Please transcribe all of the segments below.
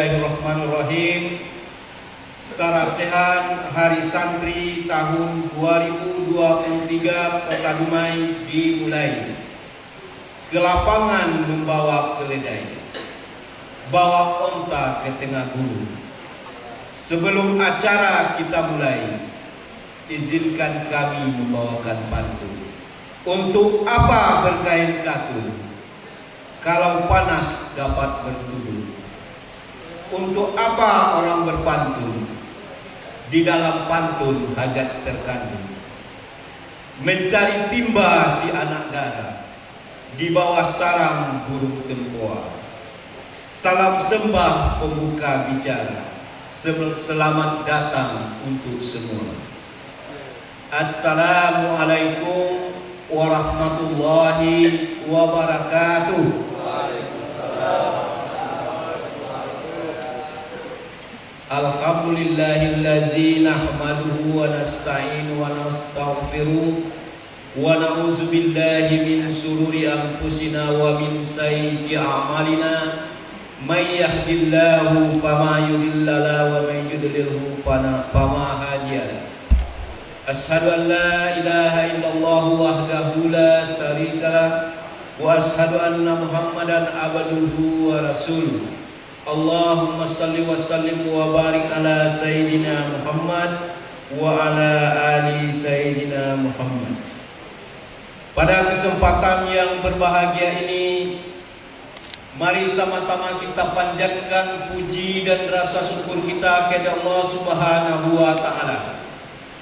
Bismillahirrahmanirrahim. Sarasehan Hari Santri tahun 2023 Kota Dumai dimulai. Ke lapangan membawa keledai, bawa onta ke tengah gunung. Sebelum acara kita mulai, izinkan kami membawakan pantun. Untuk apa berkain katun, kalau panas dapat berteduh? Untuk apa orang berpantun, di dalam pantun hajat terkandung? Mencari timba si anak dara, di bawah sarang burung tempoa. Salam sembah pembuka bicara, selamat datang untuk semua. Assalamualaikum warahmatullahi wabarakatuh. Alhamdulillahilladzi nahmaduhu wa nasta'inu wa nastaghfiruh wa na'udzu billahi min shururi anfusina wa min sayyiati a'malina. May yahdihillahu fama mudilla lahu wa may yudlilhu fama hadiya lahu. Asyhadu an la ilaha illallah wahdahu la syarika lahu wa asyhadu anna Muhammadan abduhu wa rasuluh. Allahumma salli wa sallim wa barik ala Sayyidina Muhammad wa ala ali Sayyidina Muhammad. Pada kesempatan yang berbahagia ini, mari sama-sama kita panjatkan puji dan rasa syukur kita kepada Allah Subhanahu wa taala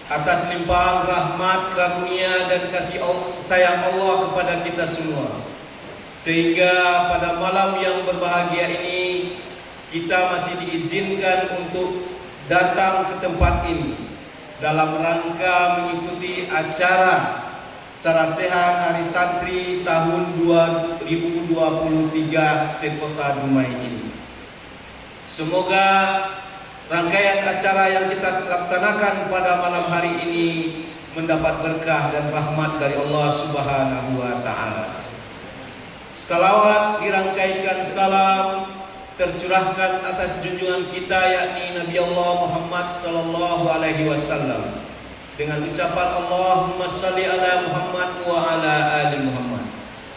atas limpahan rahmat, karunia dan kasih sayang Allah kepada kita semua, sehingga pada malam yang berbahagia ini kita masih diizinkan untuk datang ke tempat ini dalam rangka mengikuti acara Sarasehan Hari Santri tahun 2023 sekota Dumai ini. Semoga rangkaian acara yang kita laksanakan pada malam hari ini mendapat berkah dan rahmat dari Allah Subhanahu wa taala. Salawat dirangkaikan salam tercurahkan atas junjungan kita yakni Nabi Allah Muhammad sallallahu alaihi wasallam dengan ucapan Allahumma shalli ala Muhammad wa ala ali Muhammad.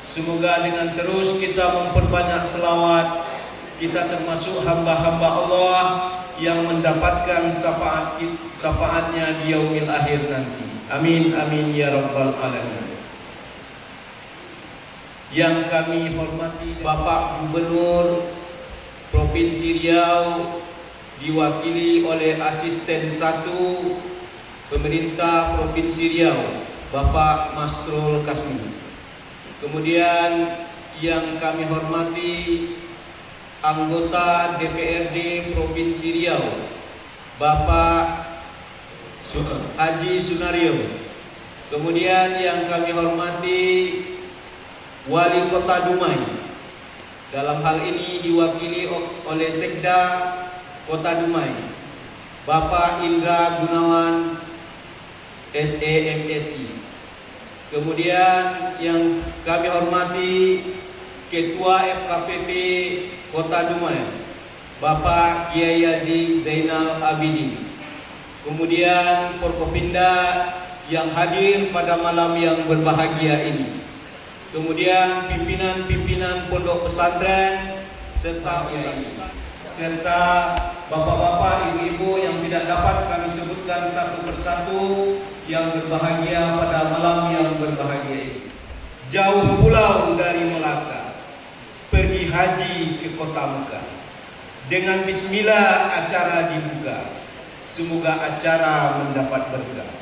Semoga dengan terus kita memperbanyak selawat, kita termasuk hamba-hamba Allah yang mendapatkan syafaatnya di yaumil akhir nanti. Amin amin ya rabbal alamin. Yang kami hormati Bapak Gubernur Provinsi Riau diwakili oleh Asisten 1 Pemerintah Provinsi Riau Bapak Masrul Kasmi. Kemudian yang kami hormati anggota DPRD Provinsi Riau Bapak Haji Sunario. Kemudian yang kami hormati Wali Kota Dumai, dalam hal ini diwakili oleh Sekda Kota Dumai Bapak Indra Gunawan SEMSI. Kemudian yang kami hormati Ketua FKPP Kota Dumai Bapak Kiai Haji Zainal Abidin. Kemudian Forkopimda yang hadir pada malam yang berbahagia ini. Kemudian pimpinan-pimpinan pondok pesantren serta bapak-bapak, ibu-ibu yang tidak dapat kami sebutkan satu persatu yang berbahagia pada malam yang berbahagia ini. Jauh pulau dari Melaka, pergi haji ke kota Mekah. Dengan bismillah acara dibuka. Semoga acara mendapat berkah.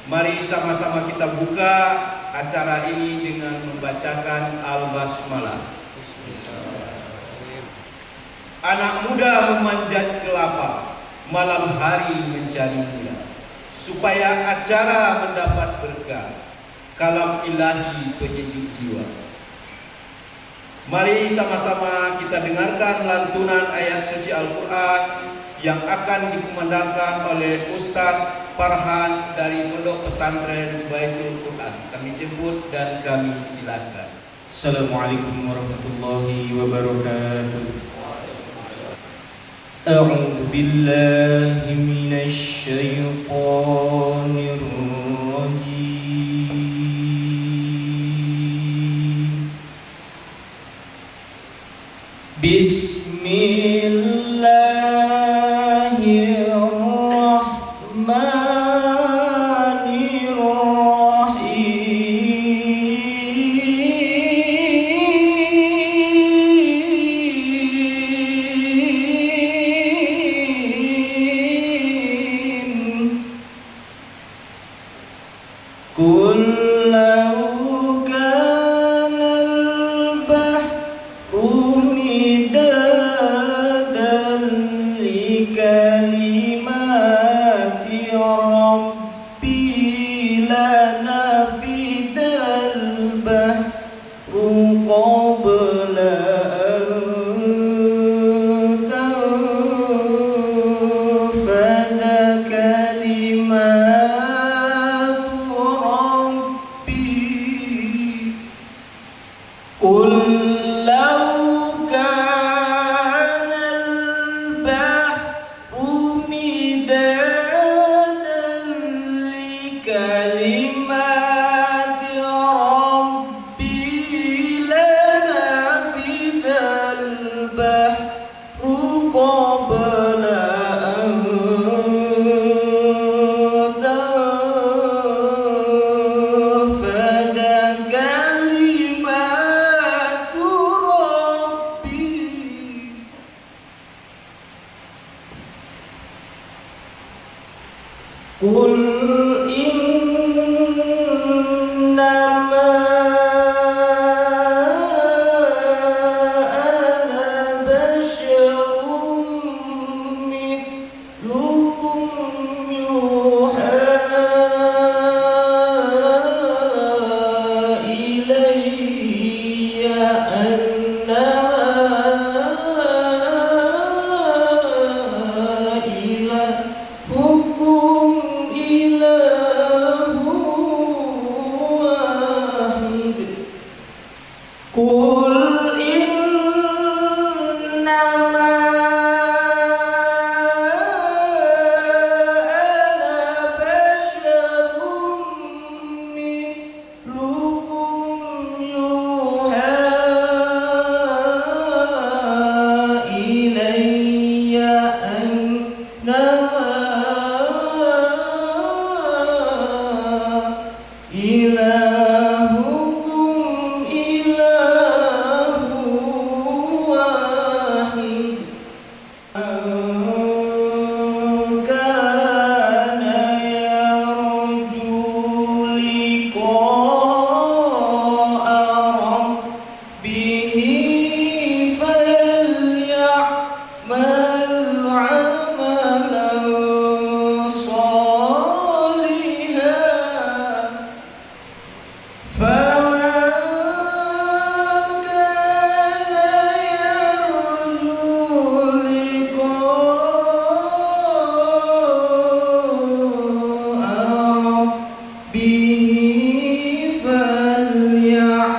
Mari sama-sama kita buka acara ini dengan membacakan Al-Basmalah. Anak muda memanjat kelapa, malam hari mencari mula, supaya acara mendapat berkah, kalam ilahi penyejuk jiwa. Mari sama-sama kita dengarkan lantunan ayat suci Al-Quran yang akan dikumandangkan oleh Ustadz Farhan dari Pondok Pesantren Baitul Quran. Kami jemput dan kami silakan. Assalamualaikum warahmatullahi wabarakatuh. أعوذ بالله من الشيطان الرجيم. بسم الله الرحمن الرحيم. قل لو كان البحر مدادا لكلمات ربي لنفد البحر قبل أن تنفد كلمات ربي. قل لو كان البحر مدادا لكلمات ربي لنفد البحر قبل أن تنفد كلمات ربي. قل إنما أنا بشر مثلكم يوحى إلي أنما إلهكم إله واحد. قل إنما أنا بشر مثلكم يوحى إلي أنما إلهكم إله واحد. كان يرجو لقاء ربه فليعمل عملا صالحا. فمن كان يرجو لقاء ربه فليعمل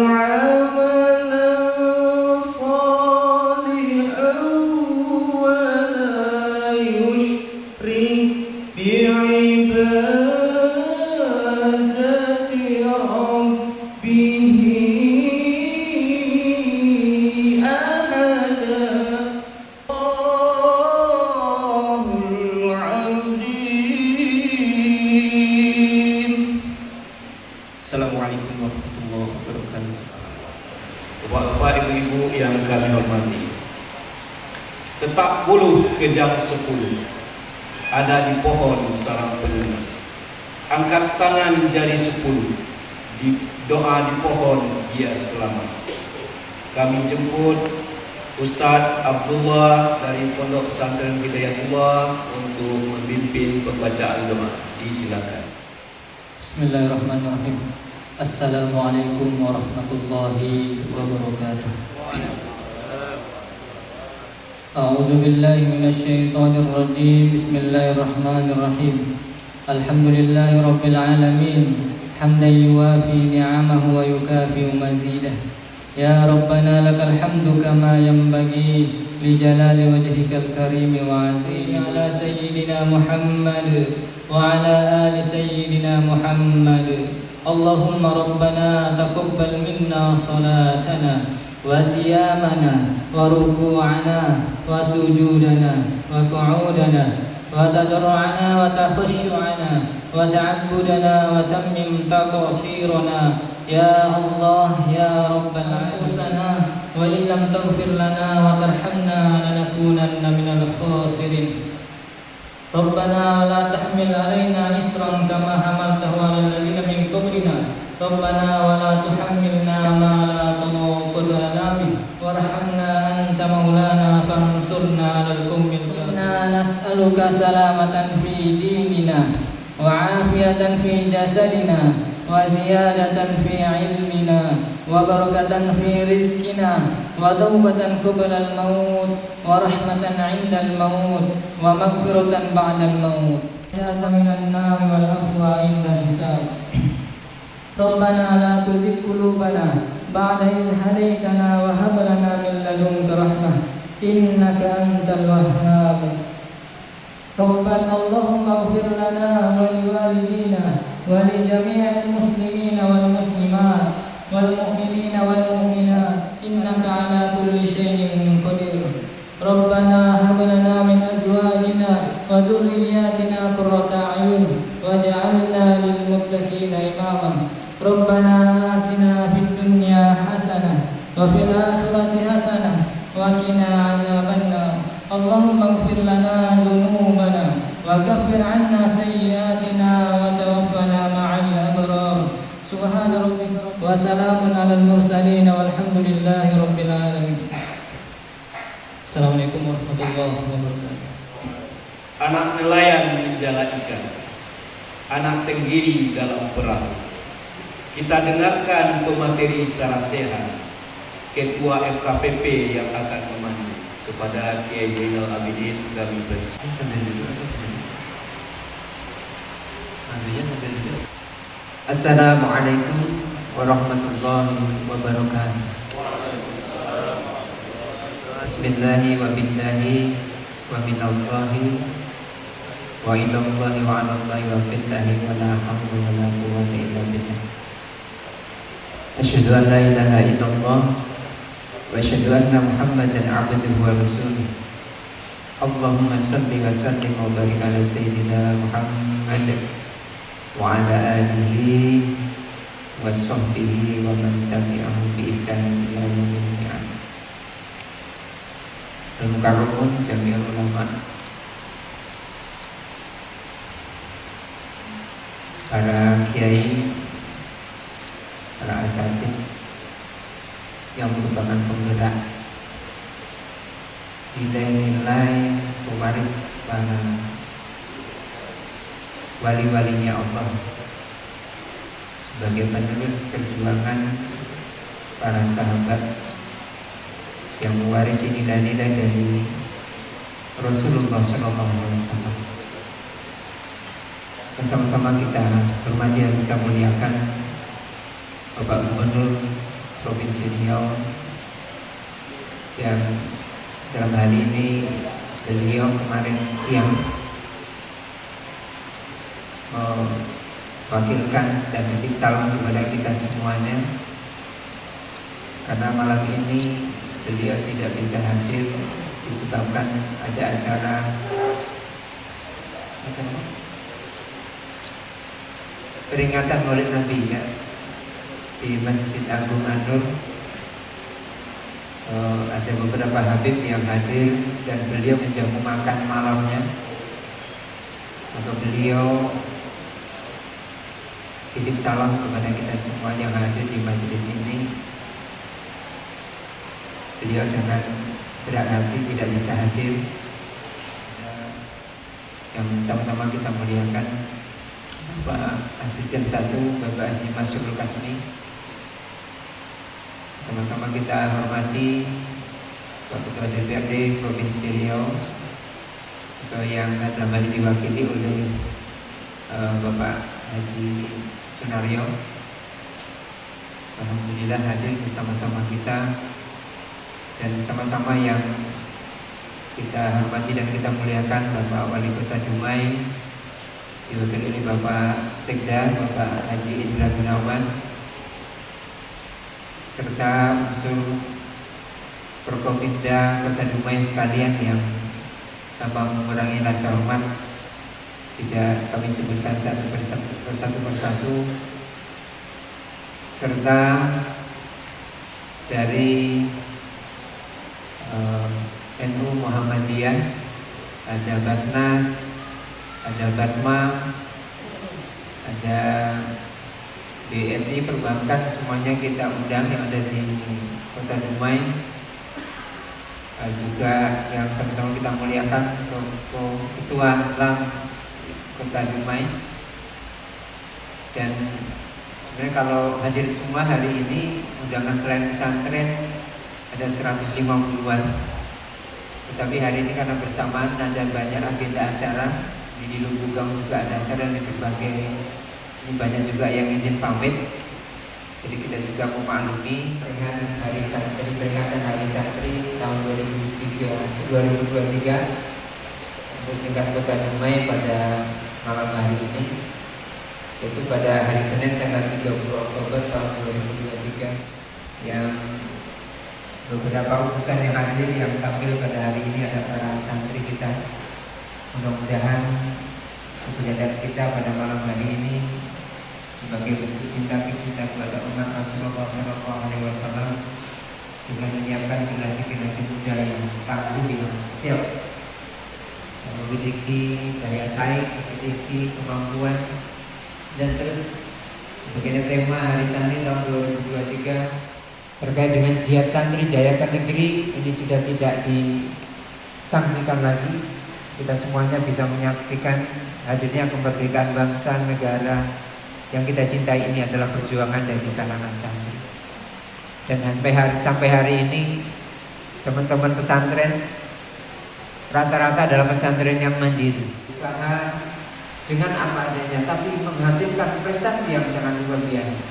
عملا صالحا ولا يشرك بعبادة ربه أحدا. الله العظيم. Assalamualaikum warahmatullahi wabarakatuh. Bapak-bapak, ibu-ibu yang kami hormati, tetap bulu ke jam 10 ada di pohon sarang penyembah. Angkat tangan jari 10 di doa di pohon dia selamat. Kami jemput Ustaz Abdullah dari Pondok Pesantren Hidayatullah untuk memimpin pembacaan doa. Disilakan. Bismillahirrahmanirrahim. Assalamualaikum warahmatullahi wabarakatuh. A'udzu billahi minasy syaithanir rajim. Bismillahirrahmanirrahim. Alhamdulillahi rabbil alamin. Hamdan yuwafi ni'amahu wa yukafi mazidah. Ya Rabbana lakal hamdu kama yanbaghi لجلال وجهك الكريم وعظيم على سيدنا محمد وعلى آل سيدنا محمد. اللهم ربنا تقبل منا صلاتنا وصيامنا وركوعنا وسجودنا وقعودنا وتضرعنا وتخشعنا وتعبدنا وتمم تقصيرنا يا الله يا رب العالمين. وإن لم تغفر لنا وترحمنا لنكونن من الخاسرين. ربنا ولا تحمل علينا إصرا كما حملته على الذين من قبلنا. ربنا ولا تحملنا ما لا طاقة لنا به وارحمنا أنت مولانا فانصرنا على القوم الكافرين. إنا نسألك سلامة في ديننا وعافية في جسدنا وزيادة في علمنا وبركة في رزقنا وتوبة قبل الموت ورحمة عند الموت ومغفرة بعد الموت نجاة من النار والعفو عند الحساب. ربنا لا تزغ قلوبنا بعد إذ هديتنا وهب لنا من لدنك رحمة إنك أنت الوهاب. ربنا اللهم اغفر لنا ولوالدينا ولجميع المسلمين والمسلمات والمؤمنين والمؤمنات إنك على كل شيء قدير. ربنا هب لنا من أزواجنا وذرياتنا قرة أعين واجعلنا للمتقين إماما. ربنا آتنا في الدنيا حسنة وفي الآخرة حسنة وقنا عذاب النار. اللهم اغفر لنا ذنوبنا وكفر عنا سيئاتنا وتوفنا مع الأبرار. سبحان ربك وسلام على المرسلين والحمد لله رب العالمين. Assalamualaikum warahmatullahi wabarakatuh. Anak nelayan menjala ikan, anak tenggiri dalam perahu. Kita dengarkan pemateri secara sehat Ketua FKPP yang akan memandu kepada Kiai Zainal Abidin kami persilakan. Assalamualaikum warahmatullahi wabarakatuh. Bismillahi wa billahi wa minallahi wa ilallahi wa alallahi wa fillahi wa la hawla wa la quwwata illa billah. Asyhadu an la ilaha illallah wa asyhadu anna Muhammadan abduhu wa rasuluh. Allahumma salli wa sallim wa barik ala sayyidina Muhammad wa ala alihi wa sahbihi wa man tabi'ahum bi ihsan ila yaumil qiyamah. Al-Mukarramun Jami'ul Ulama, para kiai, para asatidz yang merupakan penggerak nilai-nilai pewaris para wali-walinya Allah sebagai penerus perjuangan para sahabat yang mewarisi nilai-nilai dari Rasulullah SAW. Bersama-sama kita hormati dan kita muliakan Bapak Gubernur Provinsi Riau yang dalam hari ini beliau kemarin siang mewakilkan dan titip salam kepada kita semuanya, karena malam ini beliau tidak bisa hadir disebabkan ada acara peringatan Maulid Nabi ya di Masjid Agung An-Nur. Ada beberapa habib yang hadir dan beliau menjamu makan malamnya, maka beliau titip salam kepada kita semua yang hadir di majelis ini. Beliau dengan berat hati tidak bisa hadir, yang sama-sama kita muliakan Bapak Asisten 1 Bapak Haji Masyurul Kasmi. Sama-sama kita hormati Pak Ketua DPRD Provinsi Riau, atau yang dalam hal ini diwakili oleh Bapak Haji Sunaryo. Alhamdulillah hadir bersama-sama kita, dan sama-sama yang kita hormati dan kita muliakan Bapak Wali Kota Dumai, diwakili oleh Bapak Sekda, Bapak Haji Indra Gunawan, serta unsur Prokopimda Kota Dumai sekalian yang tanpa mengurangi rasa hormat tidak kami sebutkan satu persatu, serta dari NU Muhammadiyah, ada Basnas, ada Basma, ada BSI Perbankan, semuanya kita undang yang ada di Kota Dumai. Juga yang sama-sama kita muliakan untuk Ketua LAM Kota Dumai. Dan sebenarnya kalau hadir semua hari ini, undangan selain pesantren ada 150-an. Tetapi hari ini karena bersamaan ada banyak agenda acara, di Lubukang juga ada acara di berbagai, ini banyak juga yang izin pamit. Jadi kita juga memaklumi dengan Hari Santri, peringatan Hari Santri tahun 2023 untuk tingkat Kota Dumai pada malam hari ini, yaitu pada hari Senin tanggal 30 Oktober tahun 2023, yang beberapa utusan yang hadir yang tampil pada hari ini ada para santri kita. Mudah-mudahan keberadaan kita pada malam hari ini sebagai bentuk cinta kita kepada umat Rasulullah SAW dengan menyiapkan generasi-generasi muda yang tangguh, yang siap, yang memiliki daya saing, memiliki kemampuan. Dan terus sebagai tema Hari Santri tahun 2023 terkait dengan jihad santri jayakan negeri ini sudah tidak disangsikan lagi. Kita semuanya bisa menyaksikan hadirnya kemerdekaan bangsa negara yang kita cintai ini adalah perjuangan dari kalangan santri. Dan sampai hari ini teman-teman pesantren rata-rata adalah pesantren yang mandiri, usaha dengan apa adanya, tapi menghasilkan prestasi yang sangat luar biasa.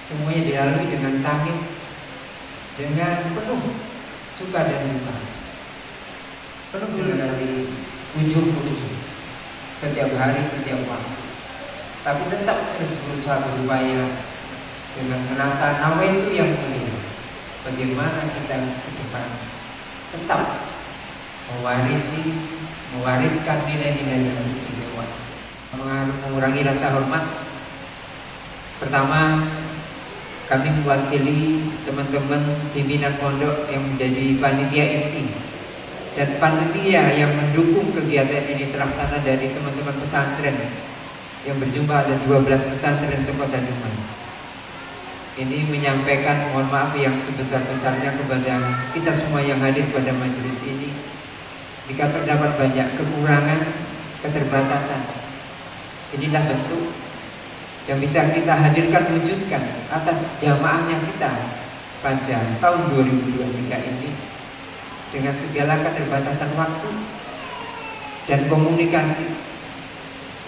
Semuanya dilalui dengan tangis, dengan penuh suka dan duka, penuh dengan dari ujung ke ujung, setiap hari, setiap waktu. Tapi tetap terus berusaha berupaya dengan menata nawaitu yang mulia. Bagaimana kita ke depan tetap mewariskan nilai-nilai yang istimewa, mengurangi rasa hormat. Pertama, kami mewakili teman-teman pimpinan pondok yang menjadi panitia inti dan panitia yang mendukung kegiatan ini terlaksana dari teman-teman pesantren yang berjumlah ada 12 pesantren sekota Dumai. Ini menyampaikan mohon maaf yang sebesar-besarnya kepada kita semua yang hadir pada majelis ini. Jika terdapat banyak kekurangan, keterbatasan, inilah bentuk yang bisa kita hadirkan, wujudkan atas jamaahnya kita pada tahun 2023 ini, dengan segala keterbatasan waktu dan komunikasi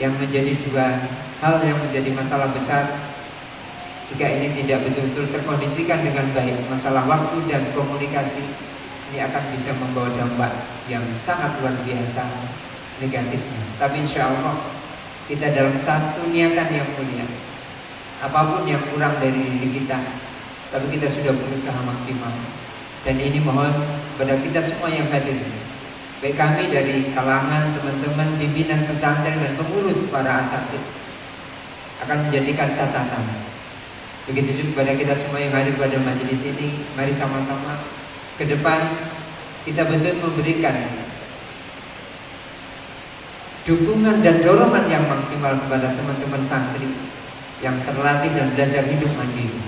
yang menjadi dua hal yang menjadi masalah besar. Jika ini tidak betul-betul terkondisikan dengan baik, masalah waktu dan komunikasi ini akan bisa membawa dampak yang sangat luar biasa negatifnya. Tapi insya Allah kita dalam satu niatan yang mulia, apapun yang kurang dari diri kita, tapi kita sudah berusaha maksimal. Dan ini mohon kepada kita semua yang hadir, baik kami dari kalangan teman-teman pimpinan pesantren dan pengurus para asatid, akan menjadikan catatan. Begitu juga kepada kita semua yang hadir pada majelis ini. Mari sama-sama ke depan kita betul memberikan dukungan dan dorongan yang maksimal kepada teman-teman santri yang terlatih dan belajar hidup mandiri,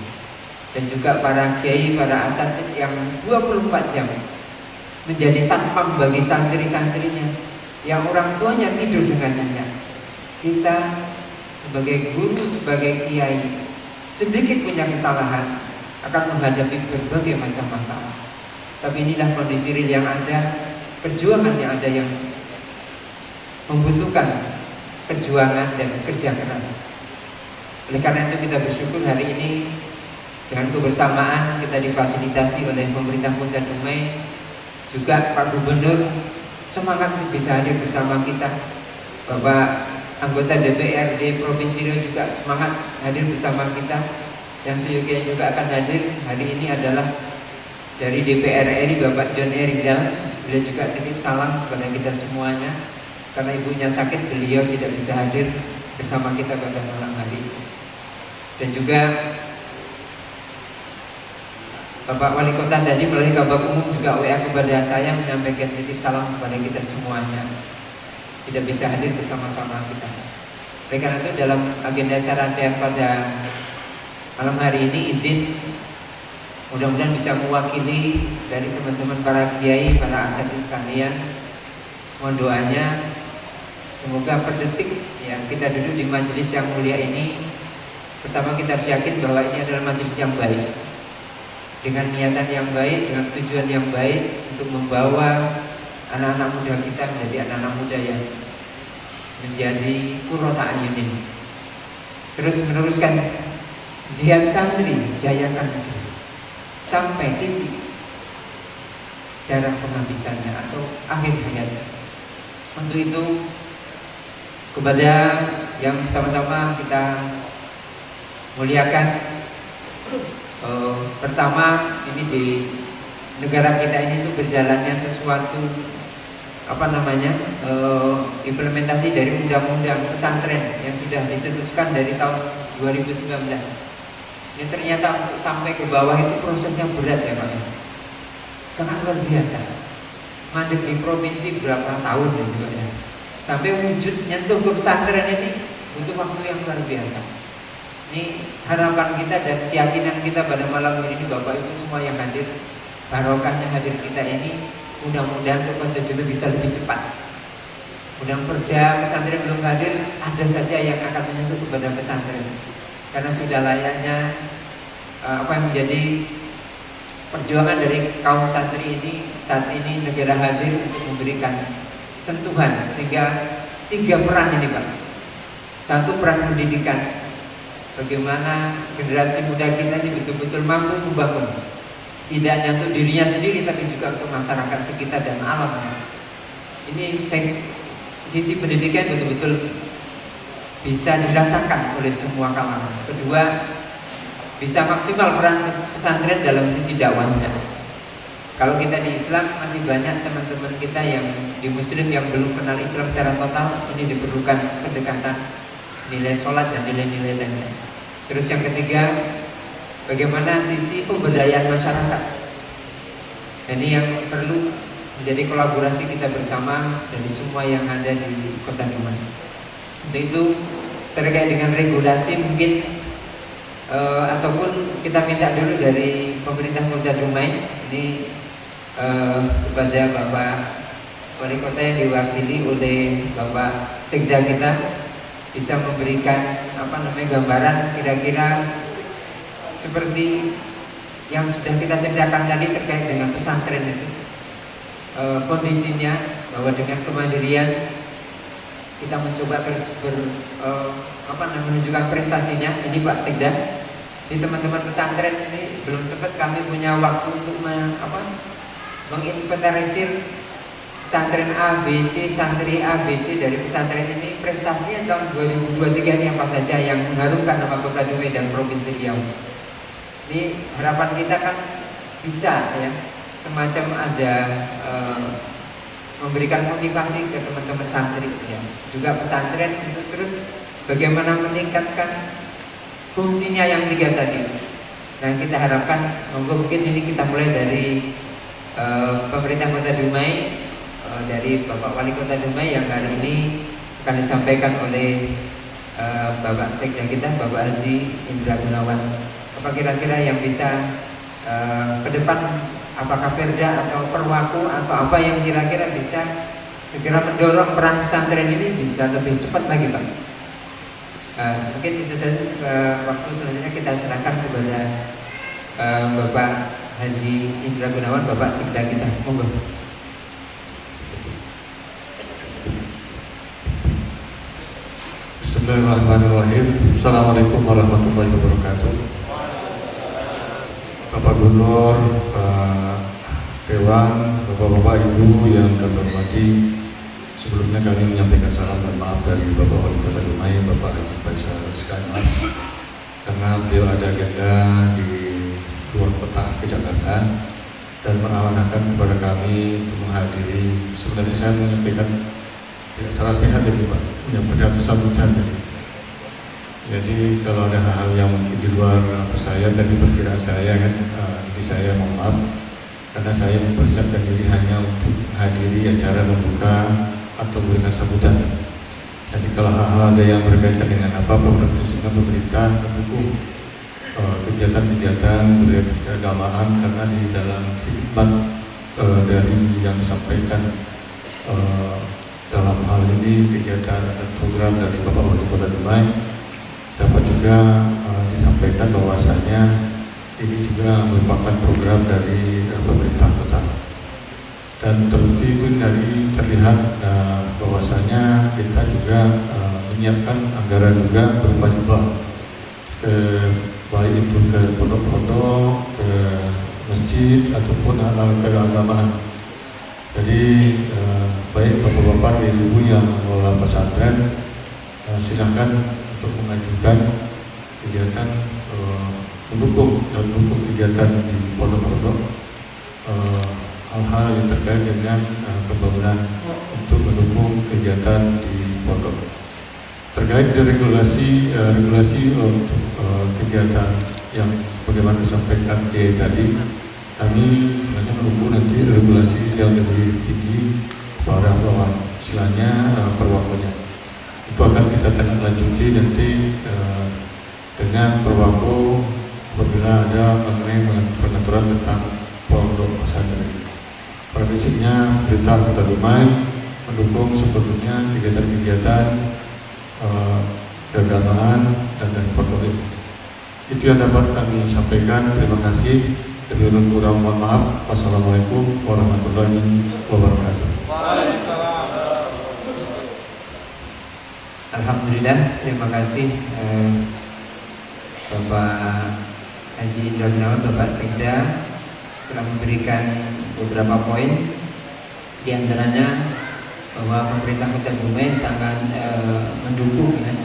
dan juga para kiai, para asatid yang 24 jam menjadi satpam bagi santri-santrinya yang orang tuanya tidur dengan nyenyak. Kita sebagai guru, sebagai kiai, sedikit punya kesalahan akan menghadapi berbagai macam masalah. Tapi inilah kondisi real yang ada, perjuangan yang ada yang membutuhkan perjuangan dan kerja keras. Oleh karena itu kita bersyukur hari ini dengan kebersamaan kita difasilitasi oleh pemerintah Kota Dumai juga Pak Gubernur semangat untuk bisa hadir bersama kita. Bapak anggota DPRD Provinsi Riau juga semangat hadir bersama kita. Yang seyogianya juga akan hadir hari ini adalah dari DPR RI Bapak John Rizal. Beliau juga titip salam kepada kita semuanya. Karena ibunya sakit, beliau tidak bisa hadir bersama kita pada malam hari ini. Dan juga Bapak Wali Kota tadi melalui Kabak Umum juga WA kepada saya menyampaikan titip salam kepada kita semuanya. Tidak bisa hadir bersama-sama kita. Oleh karena itu dalam agenda sarasian pada malam hari ini izin mudah-mudahan bisa mewakili dari teman-teman para kiai, para asatidz sekalian. Mohon doanya semoga per detik ya kita duduk di majelis yang mulia ini, pertama kita harus yakin bahwa ini adalah majelis yang baik, dengan niatan yang baik, dengan tujuan yang baik untuk membawa anak-anak muda kita menjadi anak-anak muda yang menjadi qurrata ayunin, terus meneruskan jihad santri, jayakan negeri sampai titik darah penghabisannya atau akhir hayatnya. Untuk itu kepada yang sama-sama kita muliakan, pertama ini di negara kita ini tuh berjalannya sesuatu implementasi dari undang-undang pesantren yang sudah dicetuskan dari tahun 2019. Ini ternyata untuk sampai ke bawah itu proses yang berat ya Pak, sangat luar biasa. Mandek di provinsi berapa tahun juga ya, sampai wujud nyentuh ke pesantren ini butuh waktu yang luar biasa. Ini harapan kita dan keyakinan kita pada malam ini Bapak Ibu semua yang hadir, barokahnya hadir kita ini mudah-mudahan untuk konten bisa lebih cepat. Mudah perda pesantren belum hadir, ada saja yang akan menyentuh kepada pesantren. Karena sudah layaknya apa yang menjadi perjuangan dari kaum santri ini saat ini negara hadir untuk memberikan sentuhan sehingga 3 peran ini Pak. 1 peran pendidikan, bagaimana generasi muda kita ini betul-betul mampu membangun tidak hanya untuk dirinya sendiri tapi juga untuk masyarakat sekitar dan alam. Ini sisi pendidikan betul-betul bisa dirasakan oleh semua kalangan. Kedua, bisa maksimal peran pesantren dalam sisi dakwahnya. Kalau kita di Islam masih banyak teman-teman kita yang di Muslim yang belum kenal Islam secara total, ini diperlukan pendekatan nilai sholat dan nilai-nilai lainnya. Terus yang ketiga, bagaimana sisi pemberdayaan masyarakat. Ini yang perlu menjadi kolaborasi kita bersama dari semua yang ada di Kota Dumai. Untuk itu terkait dengan regulasi mungkin ataupun kita minta dulu dari pemerintah Kota Dumai ini kepada Bapak Wali Kota yang diwakili oleh Bapak Sekda kita bisa memberikan gambaran kira-kira seperti yang sudah kita ceritakan tadi terkait dengan pesantren itu, kondisinya bahwa dengan kemandirian kita mencoba terus menunjukkan prestasinya. Ini Pak Sekda, di teman-teman pesantren ini belum sempat kami punya waktu untuk menginventarisir pesantren A, B, C, santri A, B, C dari pesantren ini prestasinya tahun 2023 ini apa saja yang mengharumkan nama Kota Dumai dan Provinsi Riau. Ini harapan kita kan bisa ya semacam ada memberikan motivasi ke teman-teman santri ya, juga pesantren untuk terus bagaimana meningkatkan fungsinya yang 3 tadi. Nah kita harapkan mungkin ini kita mulai dari pemerintah Kota Dumai, dari Bapak Wali Kota Dumai yang hari ini akan disampaikan oleh Bapak Sekda kita, Bapak Haji Indra Gunawan. Apa kira-kira yang bisa ke depan, apakah perda atau perwaku atau apa yang kira-kira bisa segera mendorong peran pesantren ini bisa lebih cepat lagi Pak. Mungkin itu saja. Waktu selanjutnya kita serahkan kepada Bapak Haji Indra Gunawan, Bapak Sekda kita. Monggo. Bismillahirrahmanirrahim. Assalamualaikum warahmatullahi wabarakatuh. Bapak Gubernur, Dewan, Bapak-bapak, Ibu yang kami hormati, sebelumnya kami menyampaikan salam dan maaf dari Bapak Wali Kota Dumai, Bapak Haji Faisal Sekalimas, karena beliau ada agenda di luar kota ke Jakarta dan mengamanahkan kepada kami untuk menghadiri. Sebenarnya saya menyampaikan tidak salah sehat ini Pak, menyampaikan sambutan tadi. Jadi kalau ada hal-hal yang mungkin di luar saya tadi perkiraan saya kan, jadi saya mohon maaf karena saya mempersiapkan diri hanya untuk menghadiri acara membuka atau memberikan sambutan. Jadi kalau hal-hal ada yang berkaitan dengan apa-apa, prinsipnya pemerintah mendukung kegiatan-kegiatan berkaitan keagamaan, karena di dalam khidmat dari yang disampaikan dalam hal ini kegiatan dan program dari Bapak Wali Kota Dumai dapat juga disampaikan bahwasanya ini juga merupakan program dari pemerintah kota, dan terbukti itu dari terlihat bahwasanya kita juga menyiapkan anggaran juga berupa hibah ke baik itu ke pondok-pondok, ke masjid ataupun hal-hal keagamaan. Jadi baik bapak-bapak dan ibu yang mengelola pesantren, silakan untuk mengajukan kegiatan mendukung kegiatan di pondok-pondok, hal-hal yang terkait dengan pembangunan untuk mendukung kegiatan di pondok. Terkait dengan regulasi untuk kegiatan yang sebagaimana disampaikan tadi, kami sebenarnya menunggu nanti regulasi yang lebih tinggi pada bawah, istilahnya perwakonya. Itu akan kita lanjuti nanti dengan perwako apabila ada mengenai pengaturan tentang pondok pesantren. Pada prinsipnya pemerintah Kota Dumai mendukung sepenuhnya kegiatan-kegiatan keagamaan dan pondok itu. Itu yang dapat kami sampaikan. Terima kasih. Lebih kurang mohon maaf. Wassalamualaikum warahmatullahi wabarakatuh. Alhamdulillah, terima kasih Bapak Haji Indra Gunawan, Bapak Sekda telah memberikan beberapa poin, di antaranya bahwa pemerintah Kota Dumai sangat mendukung ya,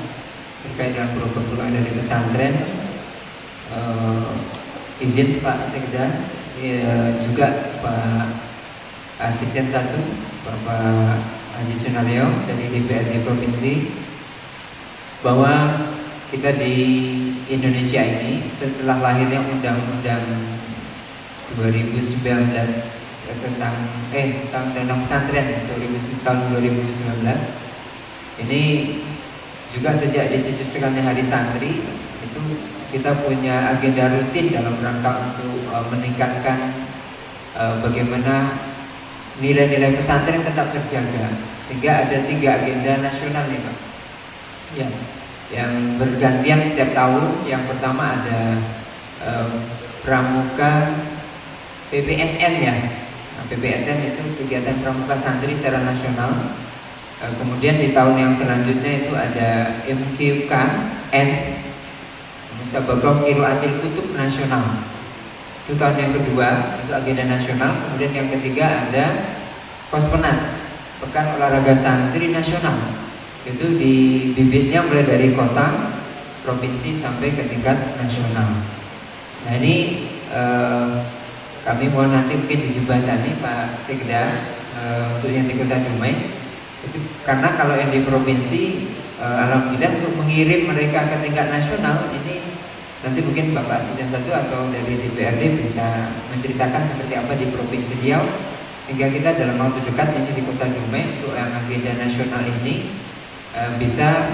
terkait dengan program-program dari pesantren. Izin Pak Sekda, juga Pak Asisten 1 Bapak Haji Sunaryo dari DPRD Provinsi, bahwa kita di Indonesia ini setelah lahirnya Undang-Undang 2019 tentang pesantren tahun 2019 ini, juga sejak dicetuskannya Hari Santri itu kita punya agenda rutin dalam rangka untuk meningkatkan bagaimana nilai-nilai pesantren tetap terjaga, sehingga ada 3 agenda nasional nih Pak ya, yang bergantian setiap tahun. Yang pertama ada pramuka PPSN ya. Nah, PPSN itu kegiatan pramuka santri secara nasional. Kemudian di tahun yang selanjutnya itu ada MQKN, Musabaqah Qiraatil Kutub Nasional. Itu tahun yang kedua, itu agenda nasional. Kemudian yang ketiga ada Kospenas, Pekan Olahraga Santri Nasional. Itu di bibitnya mulai dari kota, provinsi sampai ke tingkat nasional. Nah ini kami mohon nanti mungkin dijembatani Pak Sekda untuk yang di Kota Dumai. Karena kalau yang di provinsi alhamdulillah untuk mengirim mereka ke tingkat nasional ini nanti mungkin Bapak Asisten 1 atau dari DPRD bisa menceritakan seperti apa di Provinsi Riau, sehingga kita dalam waktu dekat ini di Kota Dumai untuk yang agenda nasional ini bisa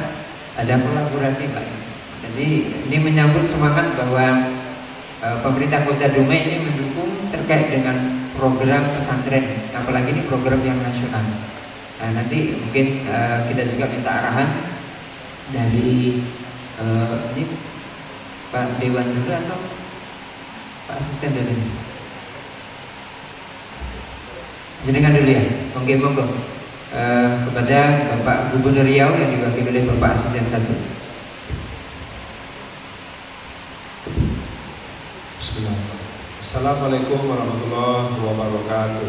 ada kolaborasi Pak. Jadi ini menyambut semangat bahwa pemerintah Kota Dumai ini mendukung terkait dengan program pesantren, apalagi ini program yang nasional. Nah nanti mungkin kita juga minta arahan dari ini Pak Dewan dulu atau Pak Asisten dulu? Jenengan dulu ya, monggo. Kepada Bapak Gubernur Riau yang diwakili oleh Bapak Asisten 1. Bismillahirrahmanirrahim. Assalamualaikum warahmatullahi wabarakatuh.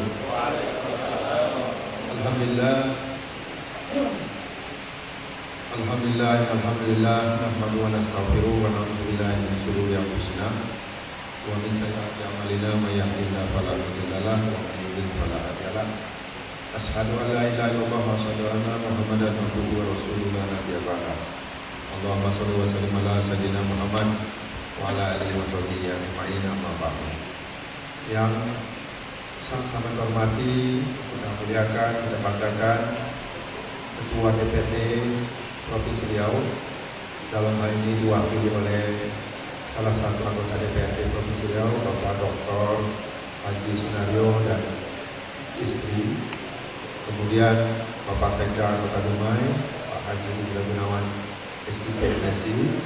Alhamdulillah nahmadu wa nastaghfiruh wa na'udzu billahi min shururi anfusina wa min sayyiati a'malina may yahdihillahu fala mudilla lahu wa may yudlil fala hadiya lahu. Asyhadu an la ilaha illallah wa asyhadu anna Muhammadan abduhu wa rasuluhu la nabiyya ba'da. Allahumma shalli wa sallim ala sayyidina Muhammad wa ala alihi wa sahbihi ajma'in, amma ba'du. Yang sangat kami hormati, kita muliakan, kita banggakan Ketua DPRD Provinsi Riau, dalam hal ini diwakili oleh salah satu anggota DPRD Provinsi Riau, Bapak Dr. Haji Sunario dan istri, kemudian Bapak Sekda Kota Dumai, Pak Haji Gunawan SIP MSI,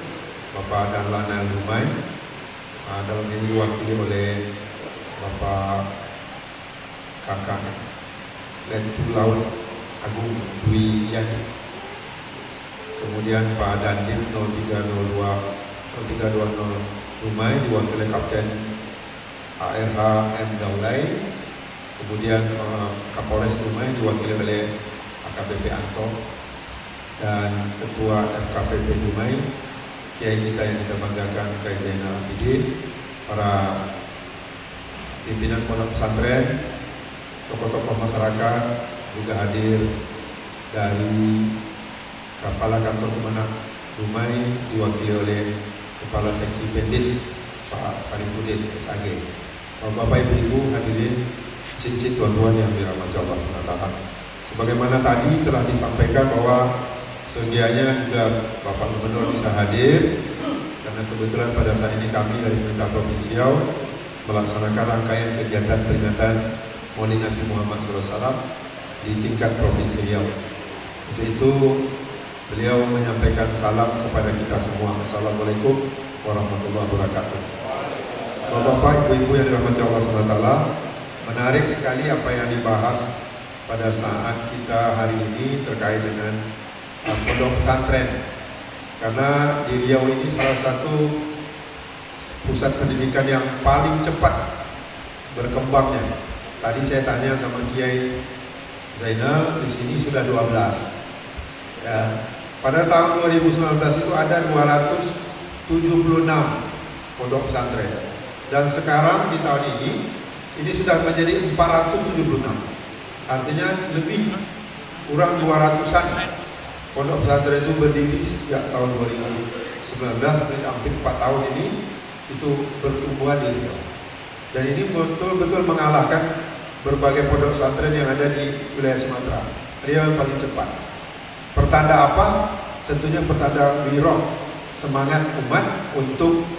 Bapak Dahlan Dumai, dalam ini diwakili oleh Bapak Kakak Letu Laut Agung Dwi Yadi, kemudian Pak Dandim 0320 Dumai diwakili Kapten ARH M. Daulay, kemudian Kapolres Dumai diwakili oleh AKBP Anto, dan Ketua FKPP Dumai, Kiai kita yang kita banggakan, Kiai Zainal Abidin, para pimpinan pondok pesantren, tokoh-tokoh masyarakat juga hadir, dari Kepala Kantor Kemenak Dumai diwakili oleh Kepala Seksi Pendis Pak Sarifudin SAG, Bapak Ibu hadirin, cincin tuan-tuan yang dirahmati Allah SWT. Sebagaimana tadi telah disampaikan bahwa sedianya juga Bapak Gubernur bisa hadir, karena kebetulan pada saat ini kami dari pemerintah Provinsi Riau melaksanakan rangkaian kegiatan peringatan Maulid Nabi Muhammad SAW di tingkat Provinsi Riau. Untuk itu beliau menyampaikan salam kepada kita semua. Assalamualaikum warahmatullahi wabarakatuh. Bapak-bapak, ibu-ibu yang dirahmati Allah SWT, menarik sekali apa yang dibahas pada saat kita hari ini terkait dengan pondok pesantren. Karena di Riau ini salah satu pusat pendidikan yang paling cepat berkembangnya. Tadi saya tanya sama Kiai Zainal, di sini sudah 12. Ya, pada tahun 2019 itu ada 276 pondok pesantren, dan sekarang di tahun ini sudah menjadi 476. Artinya lebih kurang 200-an pondok pesantren itu berdiri sejak tahun 2019, hampir 4 tahun ini itu bertumbuhan di Riau. Dan ini betul-betul mengalahkan berbagai pondok pesantren yang ada di wilayah Sumatera. Riau yang paling cepat. Pertanda apa? Tentunya pertanda wirah semangat umat untuk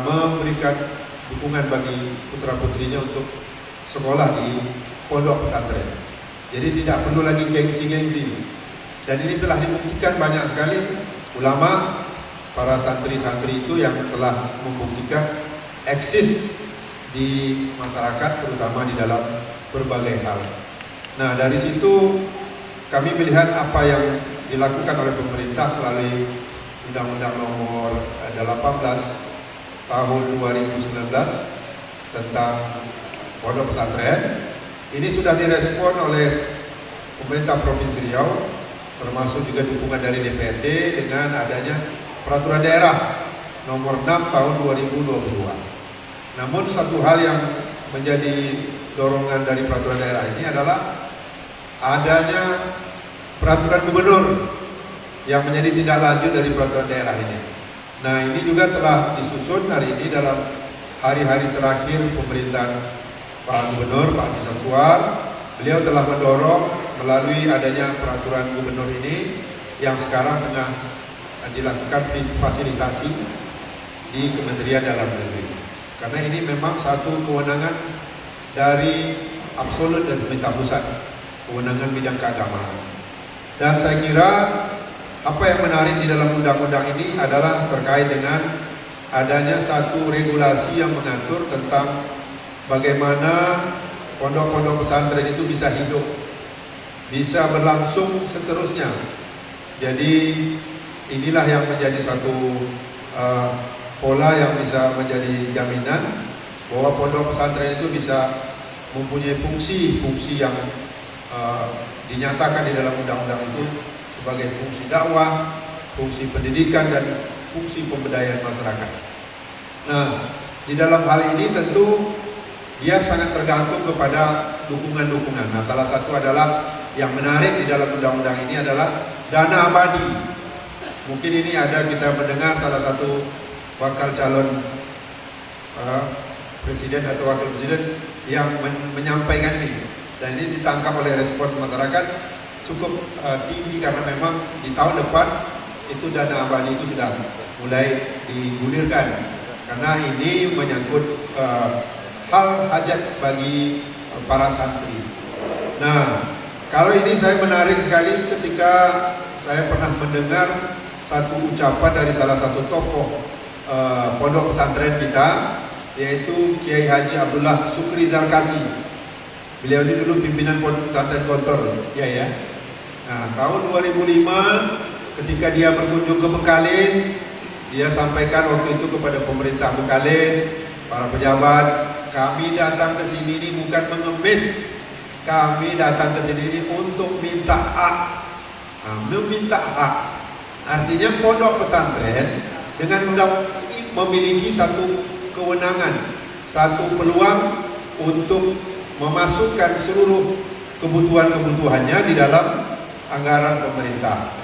memberikan dukungan bagi putra-putrinya untuk sekolah di pondok pesantren. Jadi tidak perlu lagi gengsi-gengsi. Dan ini telah dibuktikan banyak sekali ulama, para santri-santri itu yang telah membuktikan eksis di masyarakat, terutama di dalam berbagai hal. Nah, dari situ kami melihat apa yang dilakukan oleh pemerintah melalui Undang-Undang Nomor 18 Tahun 2019 tentang pondok pesantren. Ini sudah direspon oleh pemerintah Provinsi Riau, termasuk juga dukungan dari DPRD dengan adanya Peraturan Daerah Nomor 6 Tahun 2022. Namun satu hal yang menjadi dorongan dari Peraturan Daerah ini adalah adanya Peraturan Gubernur yang menjadi tindak lanjut dari Peraturan Daerah ini. Nah, ini juga telah disusun hari ini dalam hari-hari terakhir pemerintahan Pak Gubernur, Pak Haji Samsuar. Beliau telah mendorong melalui adanya Peraturan Gubernur ini yang sekarang tengah dilakukan fasilitasi di Kementerian Dalam Negeri. Karena ini memang satu kewenangan dari absolut dan pemerintah pusat, kewenangan bidang keagamaan. Dan saya kira apa yang menarik di dalam undang-undang ini adalah terkait dengan adanya satu regulasi yang mengatur tentang bagaimana pondok-pondok pesantren itu bisa hidup, bisa berlangsung seterusnya. Jadi inilah yang menjadi satu pola yang bisa menjadi jaminan bahwa pondok pesantren itu bisa mempunyai fungsi yang dinyatakan di dalam undang-undang itu sebagai fungsi dakwah, fungsi pendidikan, dan fungsi pemberdayaan masyarakat. Nah, di dalam hal ini tentu dia sangat tergantung kepada dukungan-dukungan. Nah, salah satu adalah yang menarik di dalam undang-undang ini adalah dana abadi. Mungkin ini ada kita mendengar salah satu bakal calon presiden atau wakil presiden yang menyampaikan ini, dan ini ditangkap oleh respon masyarakat cukup tinggi karena memang di tahun depan itu dana abadi itu sudah mulai digulirkan karena ini menyangkut hal hajat bagi para santri. Nah, kalau ini saya menarik sekali ketika saya pernah mendengar satu ucapan dari salah satu tokoh pondok pesantren kita, yaitu Kiai Haji Abdullah Sukri Zarkasi. Beliau ini dulu pimpinan pondok pesantren Gontor, ya. Nah, tahun 2005 ketika dia berkunjung ke Bengkalis, dia sampaikan waktu itu kepada pemerintah Bengkalis, para pejabat, kami datang ke sini ini bukan mengemis, kami datang ke sini ini untuk minta hak. Nah, meminta hak artinya pondok pesantren dengan undang ini memiliki satu kewenangan, satu peluang untuk memasukkan seluruh kebutuhan-kebutuhannya di dalam anggaran pemerintah.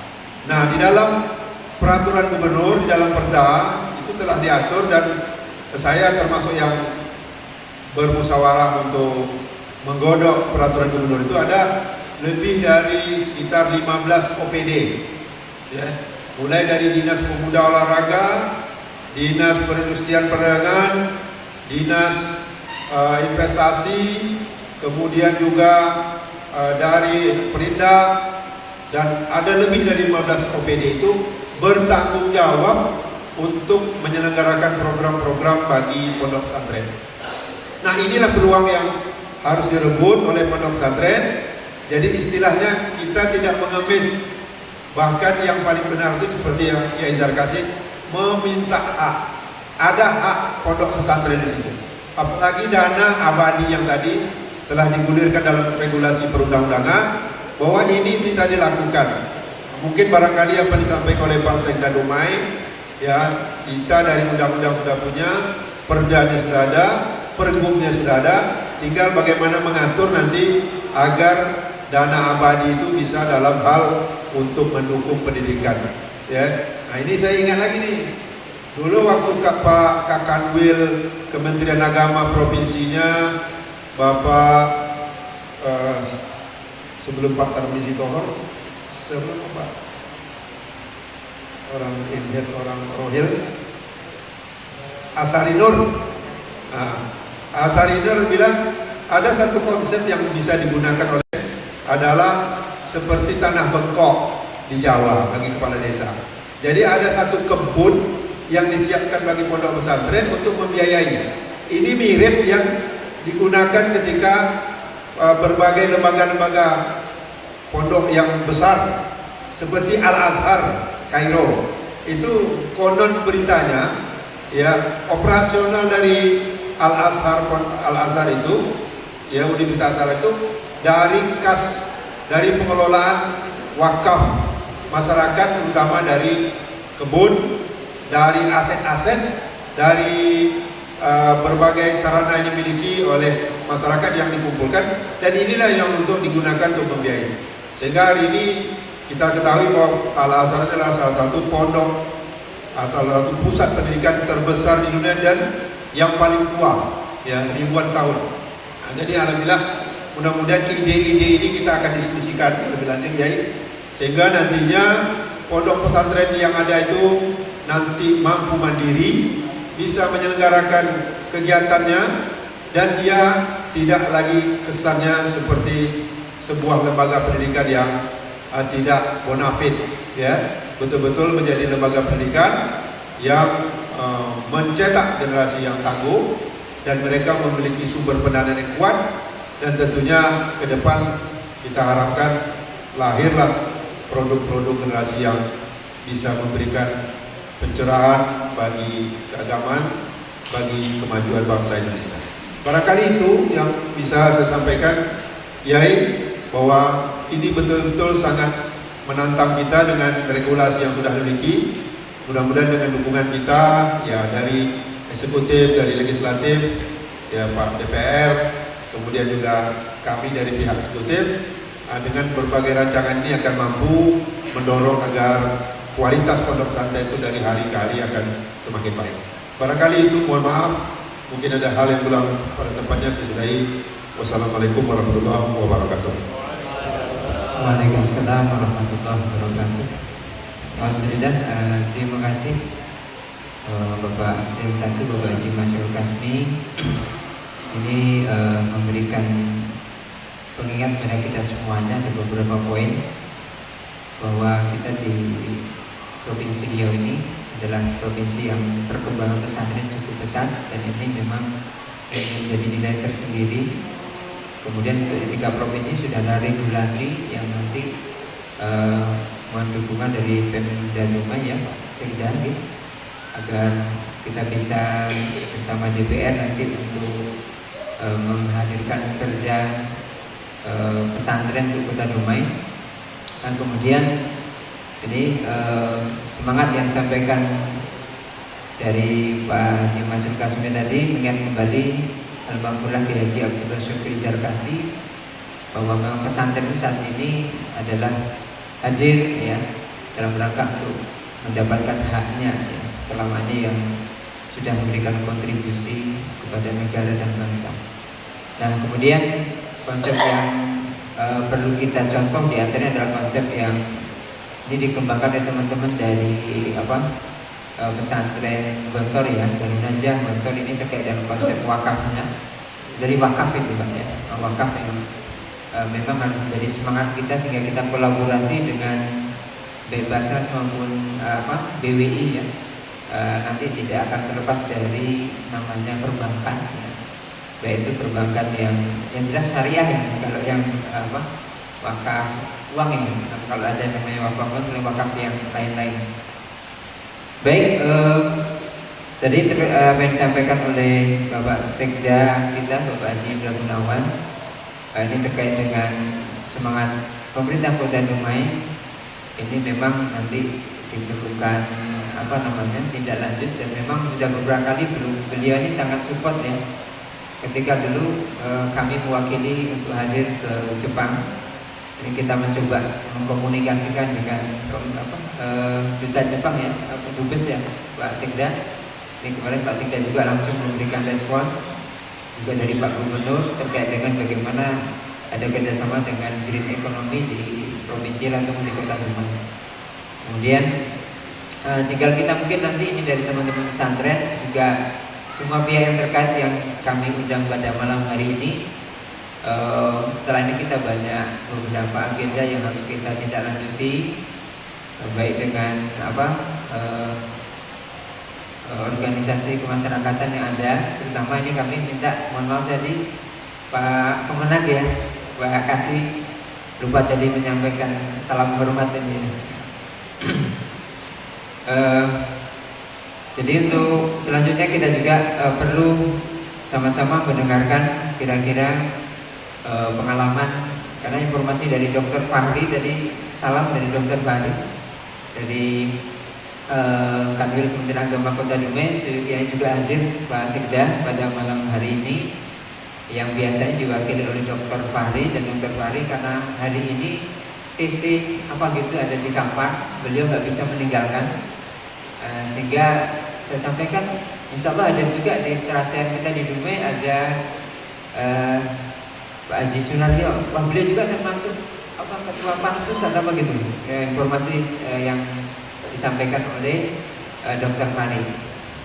Nah, di dalam peraturan gubernur, di dalam perda itu telah diatur, dan saya termasuk yang bermusyawarah untuk menggodok peraturan gubernur. Itu ada lebih dari sekitar 15 OPD, ya. Mulai dari Dinas Pemuda Olahraga, Dinas Perindustrian Perdagangan, Dinas Investasi, kemudian juga dari Perindak, dan ada lebih dari 15 OPD itu bertanggung jawab untuk menyelenggarakan program-program bagi pondok pesantren. Nah, inilah peluang yang harus direbut oleh pondok pesantren. Jadi istilahnya kita tidak mengemis, bahkan yang paling benar itu seperti yang Kiai Zarkasi meminta hak. Ada hak pondok pesantren di situ. Apalagi dana abadi yang tadi telah digulirkan dalam regulasi perundang-undangan bahwa ini bisa dilakukan. Mungkin barangkali apa disampaikan oleh Pak Sekda Dumai, ya, kita dari undang-undang sudah punya, perdanya sudah ada, pergubnya sudah ada, tinggal bagaimana mengatur nanti agar dana abadi itu bisa dalam hal untuk mendukung pendidikan, ya. Nah, ini saya ingat lagi nih, dulu waktu Pak Kakanwil Kementerian Agama provinsinya Bapak sebelum Pak Tarmizi Tohor, sebelum Pak orang India, orang Rohil, Asari Nur. Nah, Asari Nur bilang ada satu konsep yang bisa digunakan oleh adalah seperti tanah bengkok di Jawa bagi kepala desa. Jadi ada satu kebun yang disiapkan bagi pondok pesantren untuk membiayai. Ini mirip yang digunakan ketika berbagai lembaga-lembaga pondok yang besar seperti Al-Azhar Kairo. Itu konon beritanya, ya, operasional dari Al-Azhar itu, ya, Universitas Al-Azhar itu dari kas, dari pengelolaan wakaf masyarakat, terutama dari kebun, dari aset-aset, dari berbagai sarana yang dimiliki oleh masyarakat yang dikumpulkan, dan inilah yang untuk digunakan untuk membiayai. Sehingga hari ini kita ketahui bahwa Al-Azhar adalah salah satu pondok atau salah satu pusat pendidikan terbesar di dunia dan yang paling tua, ya, ribuan tahun. Nah, jadi alhamdulillah, mudah-mudahan ide-ide ini kita akan diskusikan lebih lanjut, ya, sehingga nantinya pondok pesantren yang ada itu nanti mampu mandiri, bisa menyelenggarakan kegiatannya, dan dia tidak lagi kesannya seperti sebuah lembaga pendidikan yang tidak bonafit, ya, betul-betul menjadi lembaga pendidikan yang mencetak generasi yang tangguh, dan mereka memiliki sumber pendanaan yang kuat, dan tentunya ke depan kita harapkan lahirlah produk-produk generasi yang bisa memberikan pencerahan bagi keagamaan, bagi kemajuan bangsa Indonesia. Barangkali itu yang bisa saya sampaikan, Yai, bahwa ini betul-betul sangat menantang kita dengan regulasi yang sudah dimiliki. Mudah-mudahan dengan dukungan kita ya dari eksekutif, dari legislatif, ya Pak DPR, kemudian juga kami dari pihak eksekutif, dengan berbagai rancangan ini akan mampu mendorong agar kualitas pondok pesantren itu dari hari ke hari akan semakin baik. Barangkali itu, mohon maaf, mungkin ada hal yang kurang pada tempatnya. Saya sudahi. Wassalamualaikum warahmatullahi wabarakatuh. Waalaikumsalam warahmatullahi wabarakatuh. Alhamdulillah, terima kasih Bapak Aslim 1, Bapak Haji Masyur Kasmi. Ini memberikan pengingat kepada kita semuanya ada beberapa poin bahwa kita di Provinsi Riau ini adalah provinsi yang perkembangan pesantren cukup pesat, dan ini memang menjadi nilai tersendiri. Kemudian untuk 3 provinsi sudah ada regulasi yang nanti mohon dukungan dari Pemda Dumai ya, Sekda, agar kita bisa bersama DPR nanti untuk menghadirkan perda pesantren untuk Kota Dumai. Dan kemudian ini semangat yang disampaikan dari Pak Haji Masyur Kasmi tadi mengingat kembali Al-Maghfurlah Kiai Haji Abdullah Syukri Zarkasi bahwa memang pesantren itu saat ini adalah hadir ya dalam rangka untuk mendapatkan haknya ya, selama ini yang sudah memberikan kontribusi kepada negara dan bangsa. Dan kemudian konsep yang perlu kita contoh di antaranya adalah konsep yang ini dikembangkan oleh teman-teman dari pesantren Gontor ya, dari Najah Gontor. Ini terkait dengan konsep wakafnya, dari wakaf itu kan ya, wakaf yang memang harus menjadi semangat kita sehingga kita kolaborasi dengan Basnas maupun BWI ya, nanti tidak akan terlepas dari namanya perbankan ya, baik itu perbankan yang jelas syariah ya, kalau yang wakaf uang ya, kalau ada namanya wakaf itu wakaf yang lain-lain. Baik, tadi apa yang disampaikan oleh Bapak Sekda kita, Bapak Haji Indra Gunawan, ini terkait dengan semangat pemerintah Kota Dumai. Ini memang nanti diperlukan tindak lanjut, dan memang sudah beberapa kali beliau ini sangat support ya. Ketika dulu kami mewakili untuk hadir ke Jepang, ini kita mencoba mengkomunikasikan dengan duta Jepang ya, Dubes ya, Pak Sekda. Ini kemarin Pak Sekda juga langsung memberikan respon juga dari Pak Gubernur terkait dengan bagaimana ada kerjasama dengan green economy di Provinsi Lampung di Kota Dumai. Kemudian tinggal kita mungkin nanti ini dari teman-teman pesantren juga semua pihak yang terkait yang kami undang pada malam hari ini. Setelah ini kita banyak beberapa agenda yang harus kita tindak lanjuti, baik dengan organisasi kemasyarakatan yang ada. Terutama ini kami minta mohon maaf tadi Pak Kemenag ya, Pak Kasih lupa tadi menyampaikan salam hormat ini. Jadi untuk selanjutnya kita juga perlu sama-sama mendengarkan kira-kira pengalaman, karena informasi dari Dr. Fahri tadi, salam dari Dr. Fahri dari Kanwil Kementerian Agama Kota Dumai yang juga hadir Pak Sekda pada malam hari ini, yang biasanya diwakili oleh Dr. Fahri. Dan Dr. Fahri karena hari ini TC ada di Kampar, beliau nggak bisa meninggalkan, sehingga saya sampaikan insya Allah hadir juga di serasian kita di Dumai ada Pak Haji Sunaryo. Wah, beliau juga termasuk ketua pansus atau apa gitu ya, informasi yang disampaikan oleh Dr. Fahri.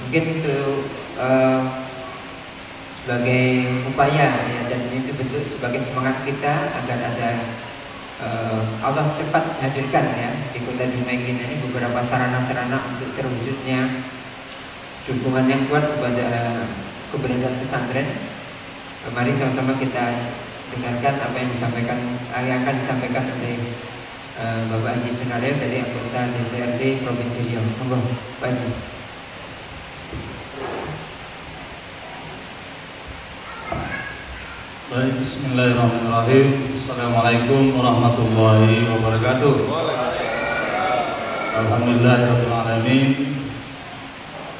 Mungkin itu sebagai upaya ya, dan itu bentuk sebagai semangat kita agar ada Allah cepat hadirkan ya di Kota Dumai kita ini beberapa sarana-sarana untuk terwujudnya dukungan yang kuat kepada keberadaan pesantren. Mari sama-sama kita dengarkan apa yang akan disampaikan oleh Bapak Haji Sunaryo dari anggota DPRD Provinsi Riau. Monggo, Pak Haji. Baik, bismillahirrahmanirrahim. Assalamualaikum warahmatullahi wabarakatuh. Alhamdulillahirabbil alamin.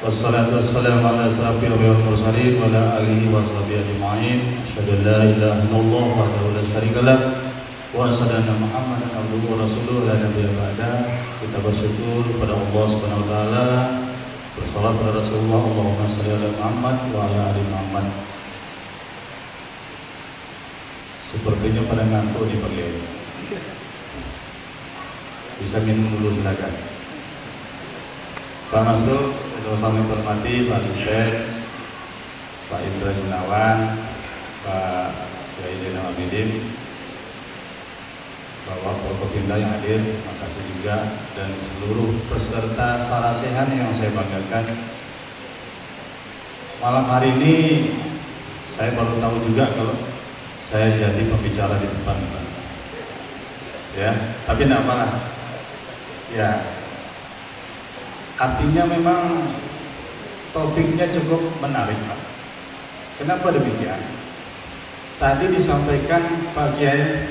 Wassalatu wassalamu ala asyrafil mursalin wa ala alihi washabihi ajma'in. Asyhadu an la ilaha illallah wahdahu la syarikalah wa asyhadu anna Muhammadan abduhu wa rasuluhu la nabiyya ba'da. Kita bersyukur kepada Allah Subhanahu wa taala, bersalawat kepada Rasulullah, Allahumma shalli ala Muhammad wa ala ali Muhammad. Sepertinya pada ngantuk nih Pak Kiai. Bisa minum dulu silakan. Pak Masrul, sama-sama hormati Pak Asisten, Pak Indra Gunawan, Pak Kiai Zainal Abidin, Bapak Forkopimda yang hadir, terima kasih juga, dan seluruh peserta Sarasehan yang saya banggakan. Malam hari ini saya baru tahu juga kalau saya jadi pembicara di depan, Pak. Ya, tapi tidak apa-apa. Ya, artinya memang topiknya cukup menarik, Pak. Kenapa demikian? Tadi disampaikan Pak Kiai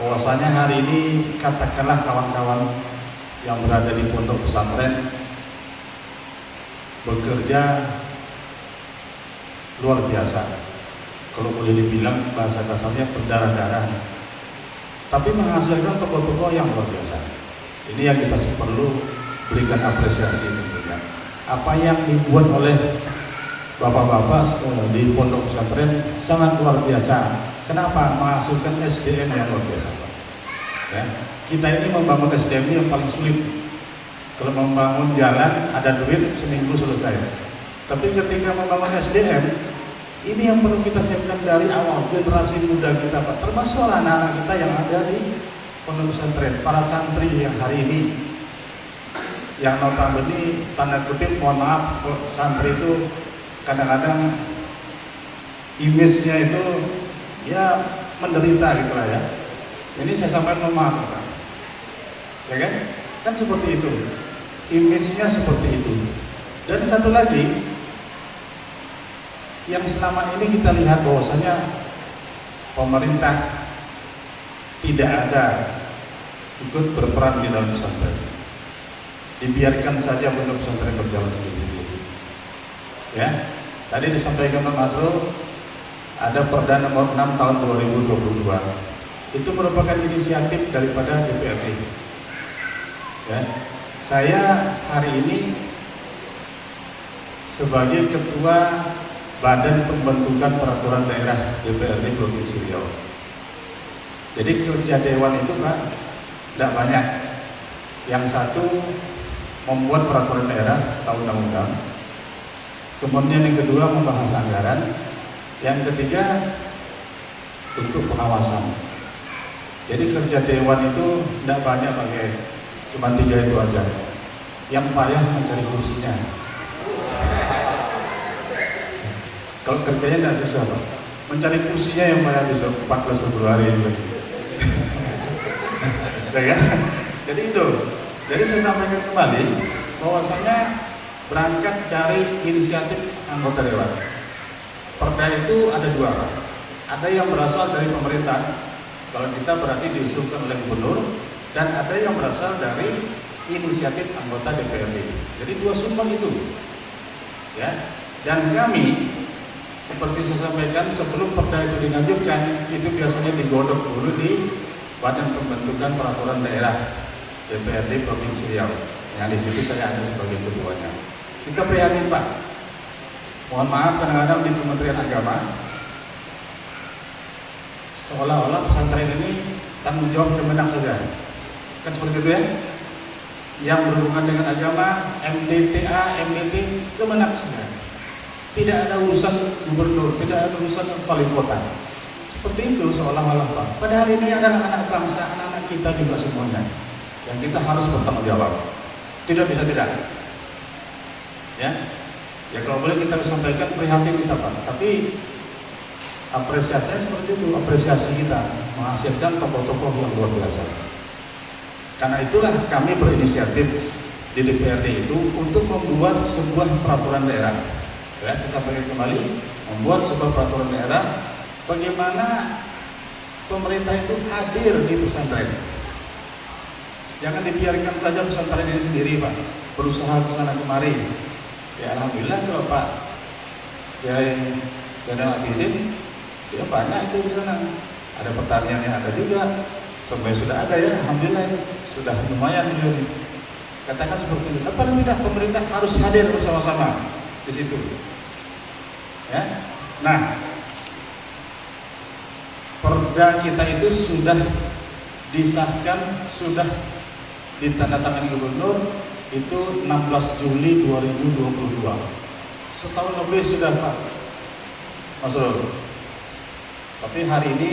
bahwasanya hari ini katakanlah kawan-kawan yang berada di pondok pesantren bekerja luar biasa. Kalau boleh dibilang bahasa kasarnya berdarah-darah, tapi menghasilkan tokoh-tokoh yang luar biasa. Ini yang kita perlu berikan apresiasi tentunya. Apa yang dibuat oleh bapak-bapak di pondok pesantren sangat luar biasa. Kenapa? Menghasilkan SDM yang luar biasa, Pak. Ya, kita ini membangun SDM yang paling sulit. Kalau membangun jalan ada duit seminggu selesai. Tapi ketika membangun SDM, ini yang perlu kita siapkan dari awal, generasi muda kita, Pak. Termasuk anak-anak kita yang ada di pondok pesantren, para santri yang hari ini, yang notabene tanda kutip, mohon maaf, santri itu kadang-kadang image-nya itu ya menderita gitu lah ya. Ini saya sampaikan mohon maaf, Pak. Ya kan? Kan seperti itu. Image-nya seperti itu. Dan satu lagi, yang selama ini kita lihat bahwasanya pemerintah tidak ada ikut berperan di dalam pesantren, dibiarkan saja pondok pesantren berjalan sendiri-sendiri. Ya, tadi disampaikan Pak Masrul ada Perda nomor 6 tahun 2022. Itu merupakan inisiatif daripada DPRD. Ya, saya hari ini sebagai ketua Badan Pembentukan Peraturan Daerah DPRD Provinsi Riau. Jadi kerja dewan itu, Pak, tidak banyak. Yang satu membuat peraturan daerah atau undang-undang. Kemudian yang kedua membahas anggaran. Yang ketiga untuk pengawasan. Jadi kerja dewan itu tidak banyak, pakai cuma 3 itu aja. Yang payah mencari kursinya. Kalau kerjanya tidak susah, Pak. Mencari kursinya yang payah besok 14 Februari itu. Ya kan? Jadi itu. Jadi saya sampaikan kembali bahwasanya berangkat dari inisiatif anggota dewan. Perda itu ada 2, Pak. Ada yang berasal dari pemerintah. Kalau kita berarti diusulkan oleh gubernur, dan ada yang berasal dari inisiatif anggota DPRD. Jadi 2 sumber itu. Ya. Dan kami seperti saya sampaikan, sebelum perda itu dilanjutkan, itu biasanya digodok dulu di Badan Pembentukan Peraturan Daerah DPRD Provinsi Riau. Yang di situ saya ada sebagai ketuanya. Kita prihatin, Pak. Mohon maaf, kadang-kadang di Kementerian Agama seolah-olah pesantren ini tanggung jawab Kemenak saja. Kan seperti itu ya? Yang berhubungan dengan agama, MDTA, MDT, Kemenak saja. Tidak ada urusan gubernur, tidak ada urusan wali kota. Seperti itu seolah-olah, Pak. Padahal ini adalah anak bangsa, anak-anak kita juga semuanya, yang kita harus bertanggung jawab. Tidak bisa tidak. Ya kalau boleh kita sampaikan prihatin kita, Pak. Tapi apresiasinya seperti itu, apresiasi kita menghasilkan tokoh-tokoh yang luar biasa. Karena itulah kami berinisiatif di DPRD itu untuk membuat sebuah peraturan daerah. Ya, saya sampaikan kembali, membuat sebuah peraturan daerah bagaimana pemerintah itu hadir di pesantren. Jangan dibiarkan saja pesantren ini sendiri, Pak, berusaha ke sana kemari. Ya alhamdulillah kalau Pak Kiai Zainal Abidin, ya banyak itu di sana. Ada pertanian yang ada juga, semuanya sudah ada ya, alhamdulillah itu sudah lumayan beliau. Katakan seperti itu. Paling tidak pemerintah harus hadir bersama-sama di situ. Ya. Nah, perda kita itu sudah disahkan, sudah ditandatangani gubernur itu 16 Juli 2022. Setahun lebih sudah, Pak Mas Rul. Tapi hari ini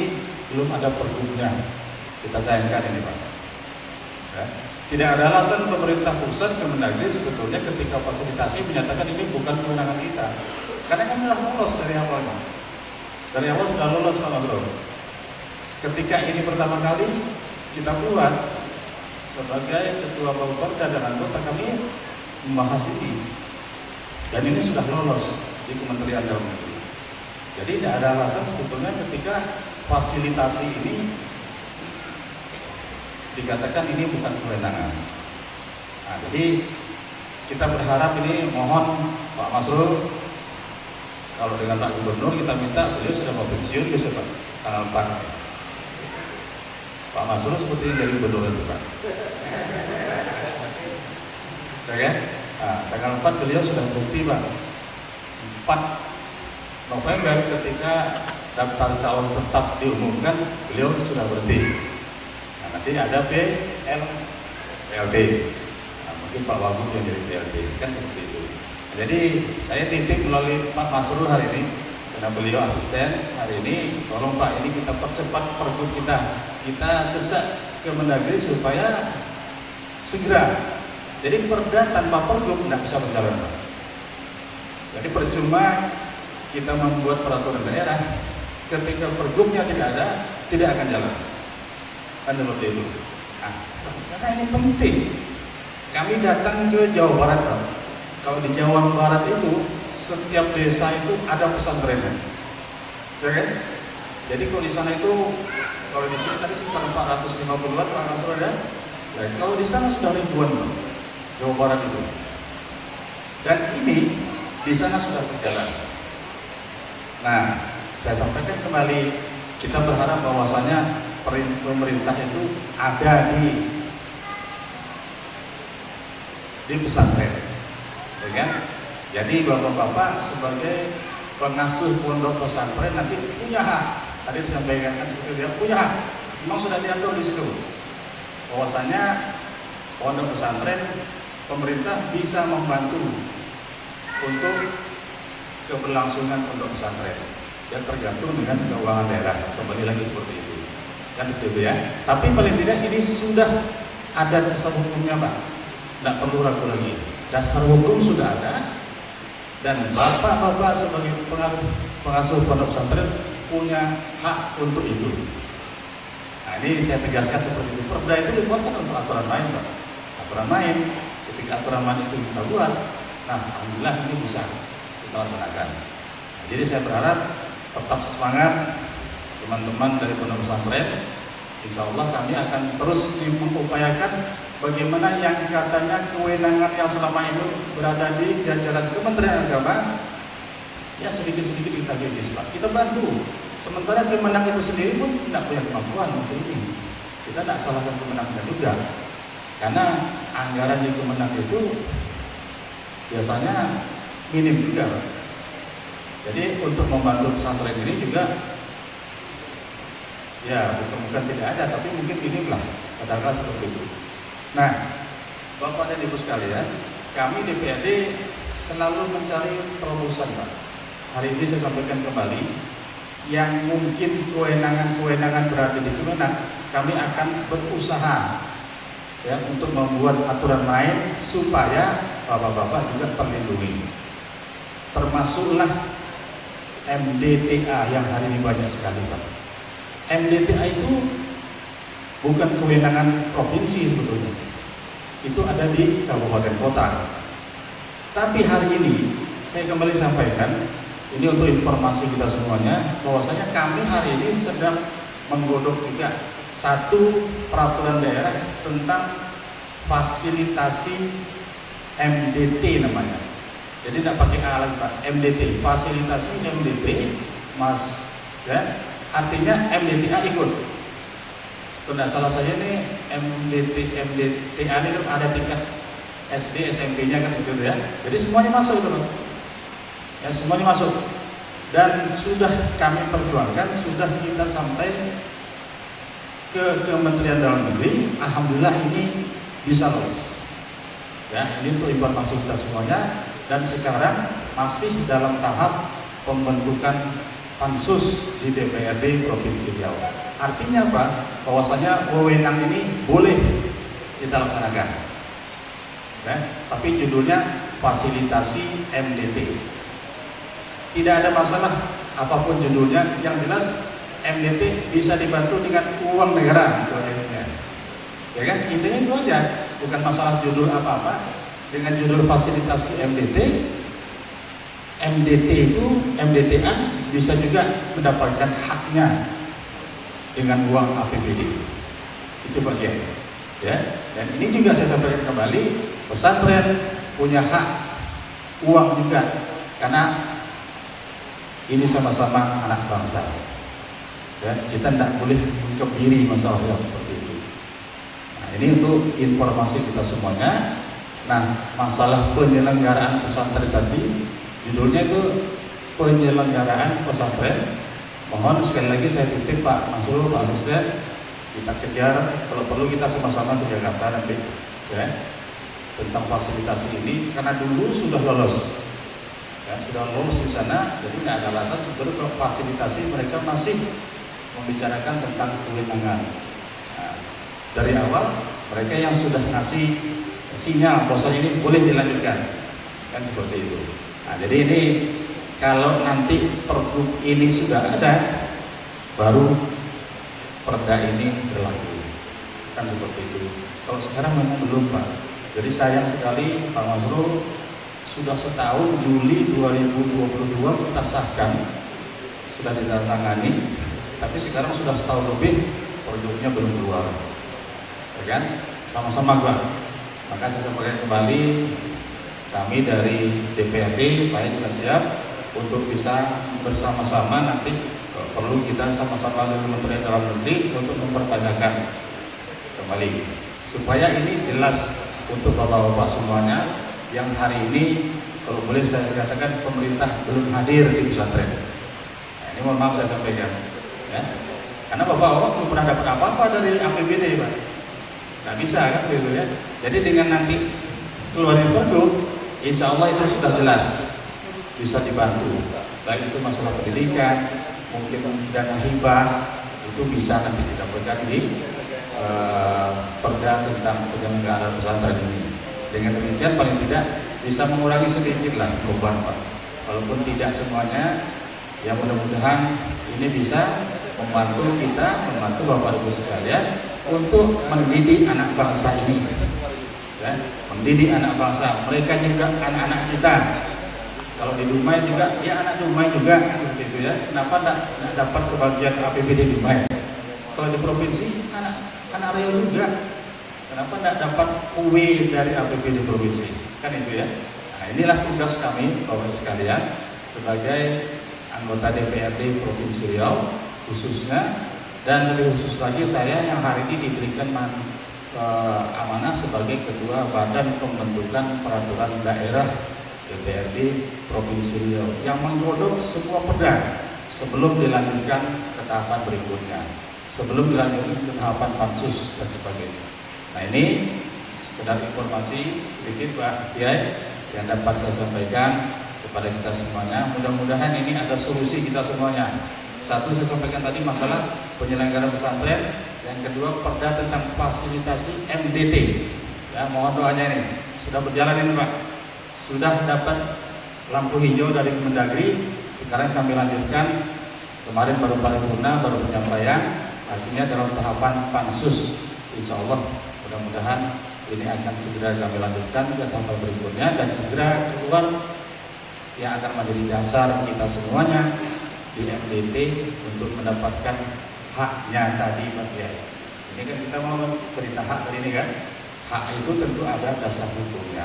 belum ada pergubnya. Kita sayangkan ini, Pak. Ya. Tidak ada alasan pemerintah pusat Kemendagri sebetulnya ketika fasilitasi menyatakan ini bukan kewenangan kita. Karena kan sudah lolos dari awalnya. Dari awal sudah lolos, Pak Mas Rul. Ketika ini pertama kali kita buat sebagai ketua Bapeda dan anggota kami membahas ini, dan ini sudah lolos di Kementerian Dalam Negeri. Jadi tidak ada alasan sebetulnya ketika fasilitasi ini dikatakan ini bukan kewenangan. Nah, jadi kita berharap ini, mohon Pak Masrul, kalau dengan Pak Gubernur kita minta, beliau sudah mau pensiun besok Pak, tanggal 4. Pak Masrul seperti jadi gubernur itu, Pak. Ya kan? Nah, tanggal 4 beliau sudah berhenti, Pak. 4 November ketika daftar calon tetap diumumkan, beliau sudah berhenti. Nah, nanti ada PLT. Nah, mungkin Pak Wagub yang jadi PLT, kan seperti itu. Nah, jadi saya titip melalui Pak Masrul hari ini, karena beliau asisten hari ini, tolong Pak, ini kita percepat pergub kita desak Kemendagri supaya segera. Jadi perda tanpa pergub tidak bisa berjalan, Pak. Jadi percuma kita membuat peraturan daerah ketika pergubnya tidak ada, tidak akan jalan. Kan seperti itu. Nah, karena ini penting. Kami datang ke Jawa Barat, Pak. Kalau di Jawa Barat itu setiap desa itu ada pesantrennya, ya kan? Jadi kalau di sana itu, kalau di sini tadi sekitar 450-an Pak Nasrul ya. Nah, kalau di sana sudah ribuan, Pak, Jawa Barat itu. Dan ini di sana sudah berjalan. Nah, saya sampaikan kembali, kita berharap bahwasanya pemerintah itu ada di pesantren, ya kan? Jadi bapak-bapak sebagai pengasuh pondok pesantren nanti punya hak. Tadi disampaikan kan seperti dia punya hak. Memang sudah diatur di situ. Bahwasanya pondok pesantren pemerintah bisa membantu untuk keberlangsungan pondok pesantren. Yang tergantung dengan keuangan daerah. Kembali lagi seperti itu. Kan seperti itu ya. Tapi paling tidak ini sudah ada dasar hukumnya, Pak. Tidak perlu ragu lagi. Dasar hukum sudah ada. Dan bapak-bapak sebagai pengasuh pondok pesantren punya hak untuk itu. Nah, ini saya tegaskan seperti itu. Perda itu dibuatkan untuk aturan main, Pak. Aturan main. Ketika aturan main itu kita buat, nah alhamdulillah ini bisa kita laksanakan. Nah, jadi saya berharap tetap semangat teman-teman dari pondok pesantren. Insya Allah kami akan terus mengupayakan bagaimana yang katanya kewenangan yang selama ini berada di jajaran Kementerian Agama, ya sedikit-sedikit kita gigis, Pak. Kita bantu. Sementara Kemenang itu sendiri pun tidak punya kemampuan untuk ini. Kita tidak salahkan Kemenangnya juga, karena anggaran di Kemenang itu biasanya minim juga, Pak. Jadi untuk membantu pesantren ini juga, ya bukan tidak ada, tapi mungkin minimlah, katakanlah seperti itu. Nah, Bapak dan Ibu sekalian, kami DPRD selalu mencari terobosan, Pak. Hari ini saya sampaikan kembali, yang mungkin kewenangan-kewenangan berada di Kemenang, kami akan berusaha ya untuk membuat aturan main supaya bapak-bapak juga terlindungi. Termasuklah MDTA yang hari ini banyak sekali, Pak. MDTA itu bukan kewenangan provinsi sebetulnya, itu ada di kabupaten kota. Tapi hari ini saya kembali sampaikan, Ini untuk informasi kita semuanya, bahwasanya kami hari ini sedang menggodok juga satu peraturan daerah tentang fasilitasi MDT namanya. Jadi tidak pakai A lagi Pak, MDT, fasilitasi MDT, Mas, ya. Artinya MDTA ikut. Kalau tidak salah saja nih MDTA ini kan ada tingkat SD, SMP-nya kan seperti itu ya. Jadi semuanya masuk itu Pak. Ya, semuanya masuk. Dan sudah kami perjuangkan, sudah kita sampai ke Kementerian Dalam Negeri. Alhamdulillah ini bisa lolos. Ya, ini untuk informasi kita semuanya. Dan sekarang masih dalam tahap pembentukan pansus di DPRD Provinsi Riau. Artinya apa? Bahwasanya wewenang ini boleh kita laksanakan. Ya, tapi judulnya fasilitasi MDT. Tidak ada masalah apapun judulnya, yang jelas MDT bisa dibantu dengan uang negara, itu intinya. Ya kan? Intinya itu aja, bukan masalah judul apa-apa. Dengan judul fasilitasi MDT, MDT itu MDTA bisa juga mendapatkan haknya dengan uang APBD. Itu bagian. Ya. Dan ini juga saya sampaikan kembali, pesantren punya hak uang juga, karena ini sama-sama anak bangsa. Ya, kita tidak boleh mengkebiri masalah yang seperti itu. Nah, ini untuk informasi kita semuanya. Nah, masalah penyelenggaraan pesantren tadi, judulnya itu penyelenggaraan pesantren. Mohon sekali lagi saya titip Pak Mansur, Pak Asisten, kita kejar, kalau perlu kita sama-sama ke Jakarta nanti, ya, tentang fasilitasi ini, karena dulu sudah lolos. Ya, sudah lolos di sana, jadi tidak ada alasan sebetulnya kalau fasilitasi mereka masih membicarakan tentang kewenangan. Nah, dari awal mereka yang sudah ngasih sinyal bahwasanya ini boleh dilanjutkan, kan seperti itu. Nah, jadi ini kalau nanti pergub ini sudah ada, baru perda ini berlaku, kan seperti itu. Kalau sekarang memang belum Pak. Jadi sayang sekali Pak Masrul, sudah setahun, Juli 2022 kita sahkan, sudah ditandatangani, tapi sekarang sudah setahun lebih produknya belum keluar, ya kan? Sama-sama Pak. Maka saya sampaikan kembali, kami dari DPRD, saya juga siap untuk bisa bersama-sama nanti perlu kita sama-sama dengan Kementerian Dalam Negeri untuk mempertanyakan kembali, supaya ini jelas untuk bapak-bapak semuanya yang hari ini, kalau boleh saya katakan, pemerintah belum hadir di pesantren. Nah, ini mohon maaf saya sampaikan, ya. Karena bapak-bapak belum pernah dapat apa-apa dari APBD Pak. Nggak bisa kan begitu ya. Jadi dengan nanti keluarnya pergub, insya Allah itu sudah jelas bisa dibantu. Baik itu masalah pendidikan, mungkin dana hibah, itu bisa nanti didapatkan di perda tentang penyelenggaraan pesantren ini. Dengan demikian paling tidak bisa mengurangi sedikit lah beban Pak. Walaupun tidak semuanya, ya mudah-mudahan ini bisa membantu kita, membantu Bapak Ibu sekalian untuk mendidik anak bangsa ini, ya, mendidik anak bangsa. Mereka juga anak-anak kita. Kalau di Dumai juga, dia anak Dumai juga, seperti itu ya. Kenapa tidak dapat kebagian APBD Dumai? Kalau di provinsi, anak Riau juga. Kenapa tidak dapat UW dari APBD provinsi? Kan itu ya. Nah, inilah tugas kami, Bapak Ibu sekalian, sebagai anggota DPRD Provinsi Riau khususnya. Dan lebih khusus lagi saya yang hari ini diberikan amanah sebagai Ketua Badan Pembentukan Peraturan Daerah DPRD Provinsi Riau yang menggodok semua perda sebelum dilanjutkan ke tahapan berikutnya, sebelum dilanjutkan ke tahapan pansus dan sebagainya. Nah, ini sekedar informasi sedikit Pak Kiai yang dapat saya sampaikan kepada kita semuanya. Mudah-mudahan ini ada solusi kita semuanya. Satu, saya sampaikan tadi masalah penyelenggaraan pesantren. Yang kedua, perda tentang fasilitasi MDT. Ya, mohon doanya ini. Sudah berjalan ini Pak. Sudah dapat lampu hijau dari Kemendagri. Sekarang kami lanjutkan. Kemarin baru paripurna, baru penyampaian. Artinya dalam tahapan pansus. Insya Allah mudah-mudahan ini akan segera kami lanjutkan ke tahapan berikutnya dan segera keluar yang akan menjadi dasar kita semuanya di MDT untuk mendapatkan haknya tadi Pak Kiai. Ini kan kita mau cerita hak tadi ini kan. Hak itu tentu ada dasar hukumnya.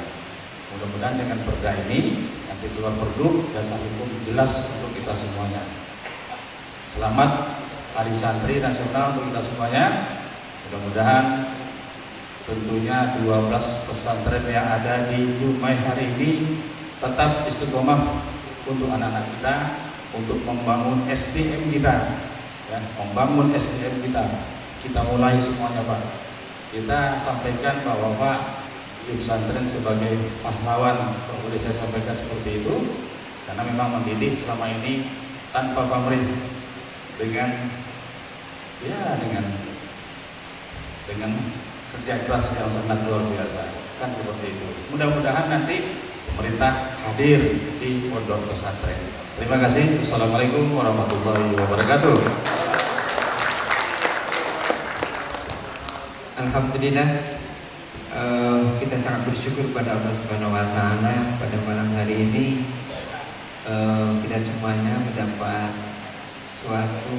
Mudah-mudahan dengan perda ini nanti keluar produk dasar hukum jelas untuk kita semuanya. Selamat Hari Santri Nasional untuk kita semuanya. Mudah-mudahan tentunya 12 pesantren yang ada di Dumai hari ini tetap istiqomah untuk anak-anak kita, untuk membangun SDM kita, ya, membangun SDM kita. Kita mulai semuanya Pak. Kita sampaikan bahwa Pak di pesantren sebagai pahlawan, kalau boleh saya sampaikan seperti itu, karena memang mendidik selama ini tanpa pamrih, dengan kerja keras yang sangat luar biasa, kan seperti itu. Mudah-mudahan nanti pemerintah hadir di pondok pesantren. Terima kasih. Assalamualaikum warahmatullahi wabarakatuh. Alhamdulillah, kita sangat bersyukur pada Allah Subhanahu Wa Taala pada malam hari ini kita semuanya mendapat suatu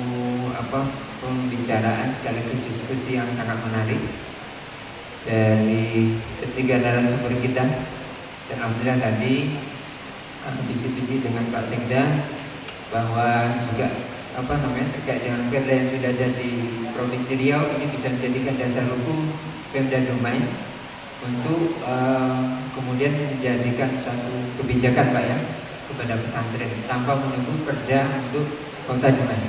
pembicaraan sekaligus diskusi yang sangat menarik dari ketiga narasumber kita. Dan alhamdulillah tadi bisik-bisik dengan Pak Sekda bahwa juga terkait dengan perda yang sudah ada di Provinsi Riau ini bisa menjadikan dasar hukum Pemda Dumai untuk kemudian menjadikan suatu kebijakan Pak ya kepada pesantren tanpa menunggu perda untuk Kota Dumai.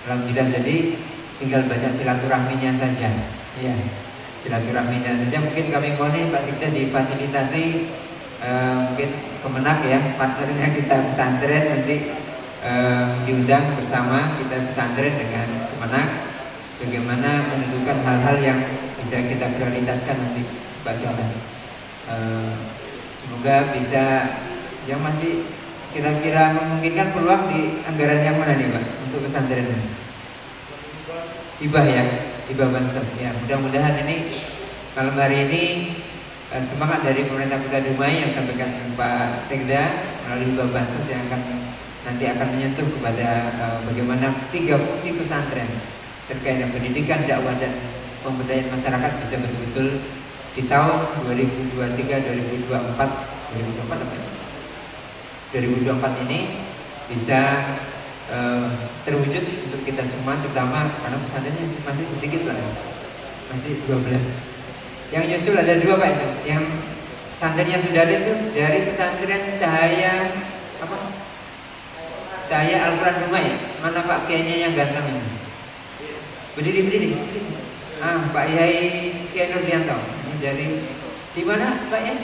Alhamdulillah, jadi tinggal banyak silaturahminya saja. Ya, silaturahminya saja. Mungkin kami mohon ini Pak Sekda difasilitasi mungkin Kemenak ya, partnernya kita pesantren nanti diundang bersama kita pesantren dengan Kemenak bagaimana menentukan hal-hal yang bisa kita prioritaskan nanti Pak Sekda. Semoga bisa yang masih kira-kira memungkinkan peluang di anggaran yang mana nih Pak untuk pesantren ini? Hibah ya, hibah bansos ya. Mudah-mudahan ini malam hari ini semangat dari pemerintah Kota Dumai yang sampaikan Pak Sekda melalui hibah bansos yang nanti akan menyentuh kepada bagaimana 3 fungsi pesantren terkait dengan pendidikan, dakwah dan pemberdayaan masyarakat bisa betul-betul di tahun 2023, 2024 ini bisa terwujud untuk kita semua, terutama karena pesantrennya masih sedikit Pak, masih 12. Yang nyusul ada 2 Pak itu, yang pesantrennya sudah ada itu dari pesantren Cahaya Al-Quran Dumai. Mana Pak Kiainya yang ganteng ini? Berdiri. Pak Yai Kiai Nurdianto. Ini dari di mana Pak ya?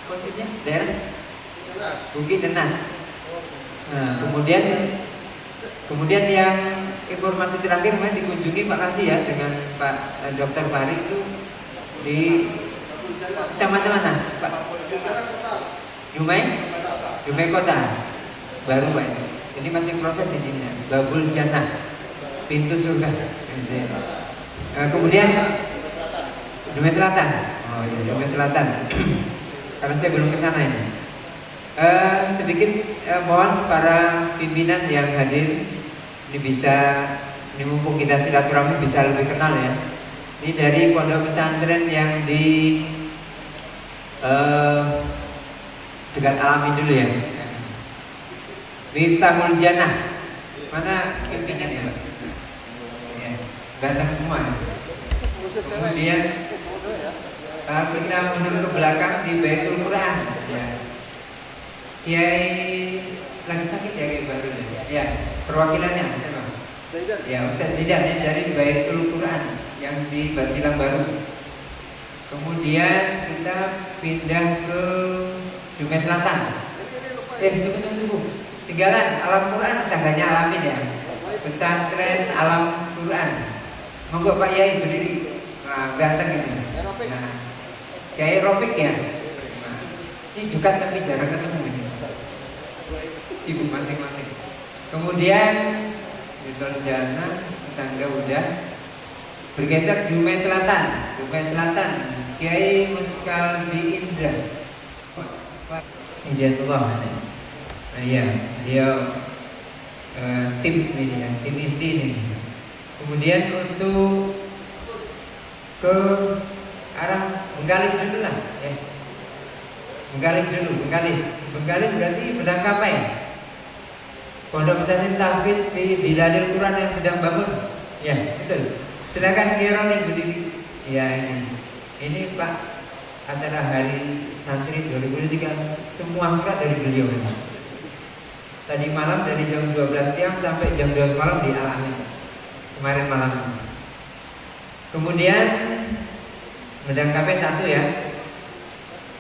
Posisinya daerah Bukit Denas. Nah, kemudian yang informasi terakhir kemarin dikunjungi Pak Kasih ya dengan Pak Dr. Fahri itu di kecamatan mana Pak? Dumai Kota. Baru Pak itu. Ini masih proses isinya. Babul Jannah, pintu surga. Kemudian Dumai Selatan. Oh iya, Dumai Selatan. Karena saya belum ke sana ini. Sedikit mohon para pimpinan yang hadir ini mumpung kita silaturahmi bisa lebih kenal ya. Ini dari pondok pesantren yang di dekat Alami dulu ya. Miftahul Jannah. Mana pimpinannya Pak? Ya, ganteng semua ya. Kemudian kita mundur ke belakang di Baitul Quran ya. Kiai lagi sakit ya Kiai baru ya. Perwakilannya siapa? Ya Ustaz Zidan ya, dari Baitul Quran yang di Basilang Baru. Kemudian kita pindah ke Dumai Selatan. Tunggu. Tinggalan Alam Quran, tangganya Alamin ya. Pesantren Alam Quran. Monggo Pak Yai berdiri. Nah, ganteng ini. Nah, Kiai Rofik ya. Nah, ini dekat tapi jarang ketemu ini. Sibuk masing-masing. Kemudian Miftahul Jannah, tetangga udah. Bergeser Dumai Selatan. Kiai Muskaldi Indra. Pak Hidayatullah. Iya, dia tim ini ya, tim inti ini. Kemudian untuk ke arah Bengkalis dulu lah ya. Bengkalis dulu, Bengkalis berarti Pedangkapai. Pondok pesantren tahfidz di Biladil Quran yang sedang bangun. Ya, betul. Silakan Kironi berdiri. Ya ini Pak, acara hari santri 2023 semua surat dari beliau ini. Tadi malam dari jam 12 siang sampai jam 12 malam di Al-Amin. Kemarin malam. Kemudian Pedangkapai 1 ya.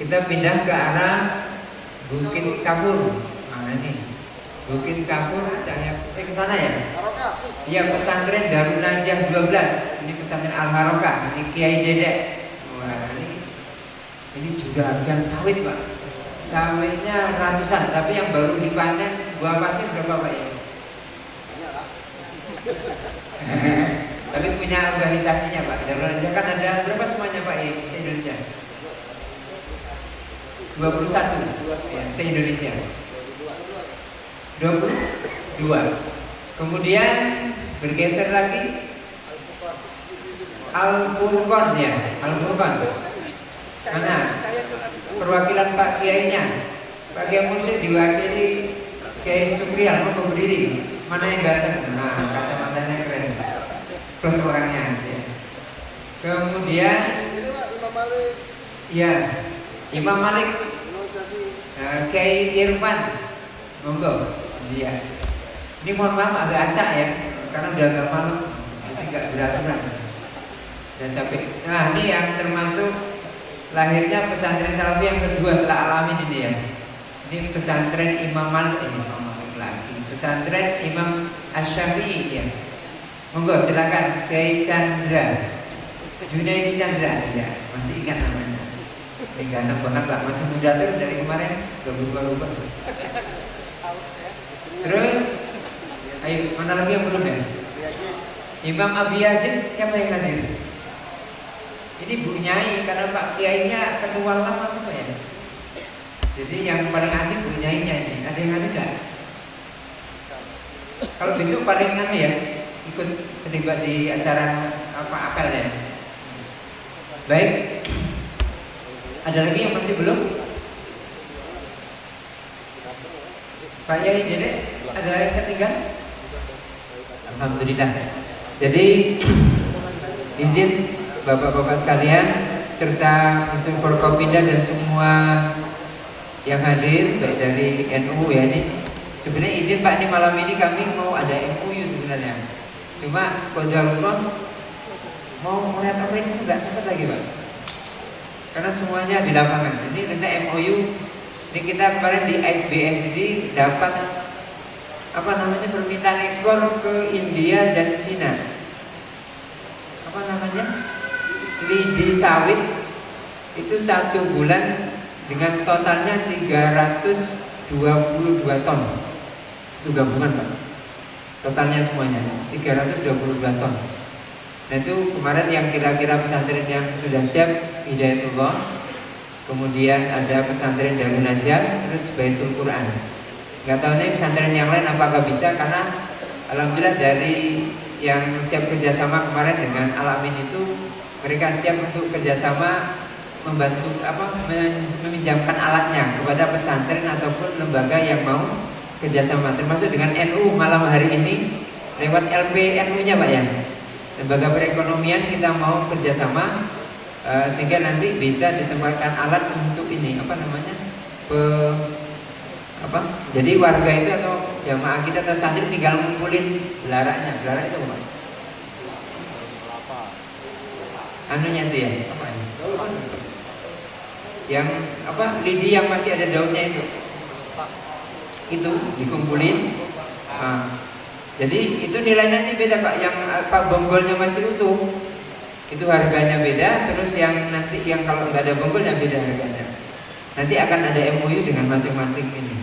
Kita pindah ke arah Bukit Kapur. Nah ini Bukit Kapur acanya ke sana ya? Iya, pesantren Darun Najah 12. Ini pesantren Al-Harokah. Ini Kiai Dedek. Wah, ini juga akan sawit, Pak. Sawitnya ratusan, tapi yang baru dipanen buah pasir berapa, Pak ya? Tapi punya organisasinya, Pak. Darun Najah kan ada berapa semuanya, Pak, se-Indonesia? 21 ya, se-Indonesia. 22. Kemudian bergeser lagi Al-Furqan ya, Al-Furqan. Mana? Perwakilan Pak Kiainya. Pak Kiai Mursyid diwakili Kiai Sukrial, mau berdiri. Mana yang ganteng? Nah, kacamatanya keren. Plus orangnya ya. Kemudian ya, Imam Malik, Kiai Irfan, monggo dia. Ini mohon maaf agak acak ya, karena udah agak malam, jadi nggak beraturan. Dan sampai, nah ini yang termasuk lahirnya pesantren Salafi yang kedua setelah Al-Amin ini ya. Ini pesantren Imam Malik lagi, pesantren Imam Asy-Syafi'i ya. Monggo silakan Kiai Chandra, Junaidi Chandra ya, masih ingat namanya. Ini ganteng banget Pak, masih muda terus dari kemarin, gak berubah-ubah. Terus, ayo mana lagi yang belum ya? Imam Abi Yazid, siapa yang hadir? Ini Bu Nyai, karena Pak Kiainya ketua lama tuh Pak ya. Jadi yang paling aktif Bu Nyainya ini, ada yang hadir nggak? Kalau besok paling ya, ikut terlibat di acara apa apel ya. Baik. Ada lagi yang masih belum? Pak Yai Dedek, ada yang ketinggalan? Alhamdulillah. Jadi izin Bapak-bapak sekalian serta unsur Forkopimda dan semua yang hadir baik dari NU ya, ini sebenarnya izin Pak, ini malam ini kami mau ada MOU sebenarnya. Cuma qadarullah mau melihat apa ini nggak sempat lagi Pak. Karena semuanya di lapangan. Jadi nanti MOU ini kita kemarin di SBSD dapat apa namanya permintaan ekspor ke India dan Cina. Apa namanya? Lidi sawit itu 1 bulan dengan totalnya 322 ton. Itu gabungan Pak. Totalnya semuanya 322 ton. Nah itu kemarin yang kira-kira pesantren yang sudah siap Hidayatullah, kemudian ada pesantren Darun Najah, terus Baitul Quran. Gak tahu nih pesantren yang lain apakah bisa, karena alhamdulillah dari yang siap kerjasama kemarin dengan Al-Amin itu mereka siap untuk kerjasama membantu meminjamkan alatnya kepada pesantren ataupun lembaga yang mau kerjasama, termasuk dengan NU malam hari ini lewat LPNU-nya Pak ya. Lembaga perekonomian kita mau kerjasama sehingga nanti bisa ditempatkan alat untuk ini apa namanya jadi warga itu atau jamaah kita atau santri tinggal ngumpulin belaraknya. Belarak itu apa? Anunya itu ya apa ini? Yang apa lidi yang masih ada daunnya itu dikumpulin. Jadi itu nilainya ini beda Pak. Yang Pak bonggolnya masih utuh itu harganya beda. Terus yang nanti yang kalau nggak ada bonggolnya beda harganya. Nanti akan ada MOU dengan masing-masing ini.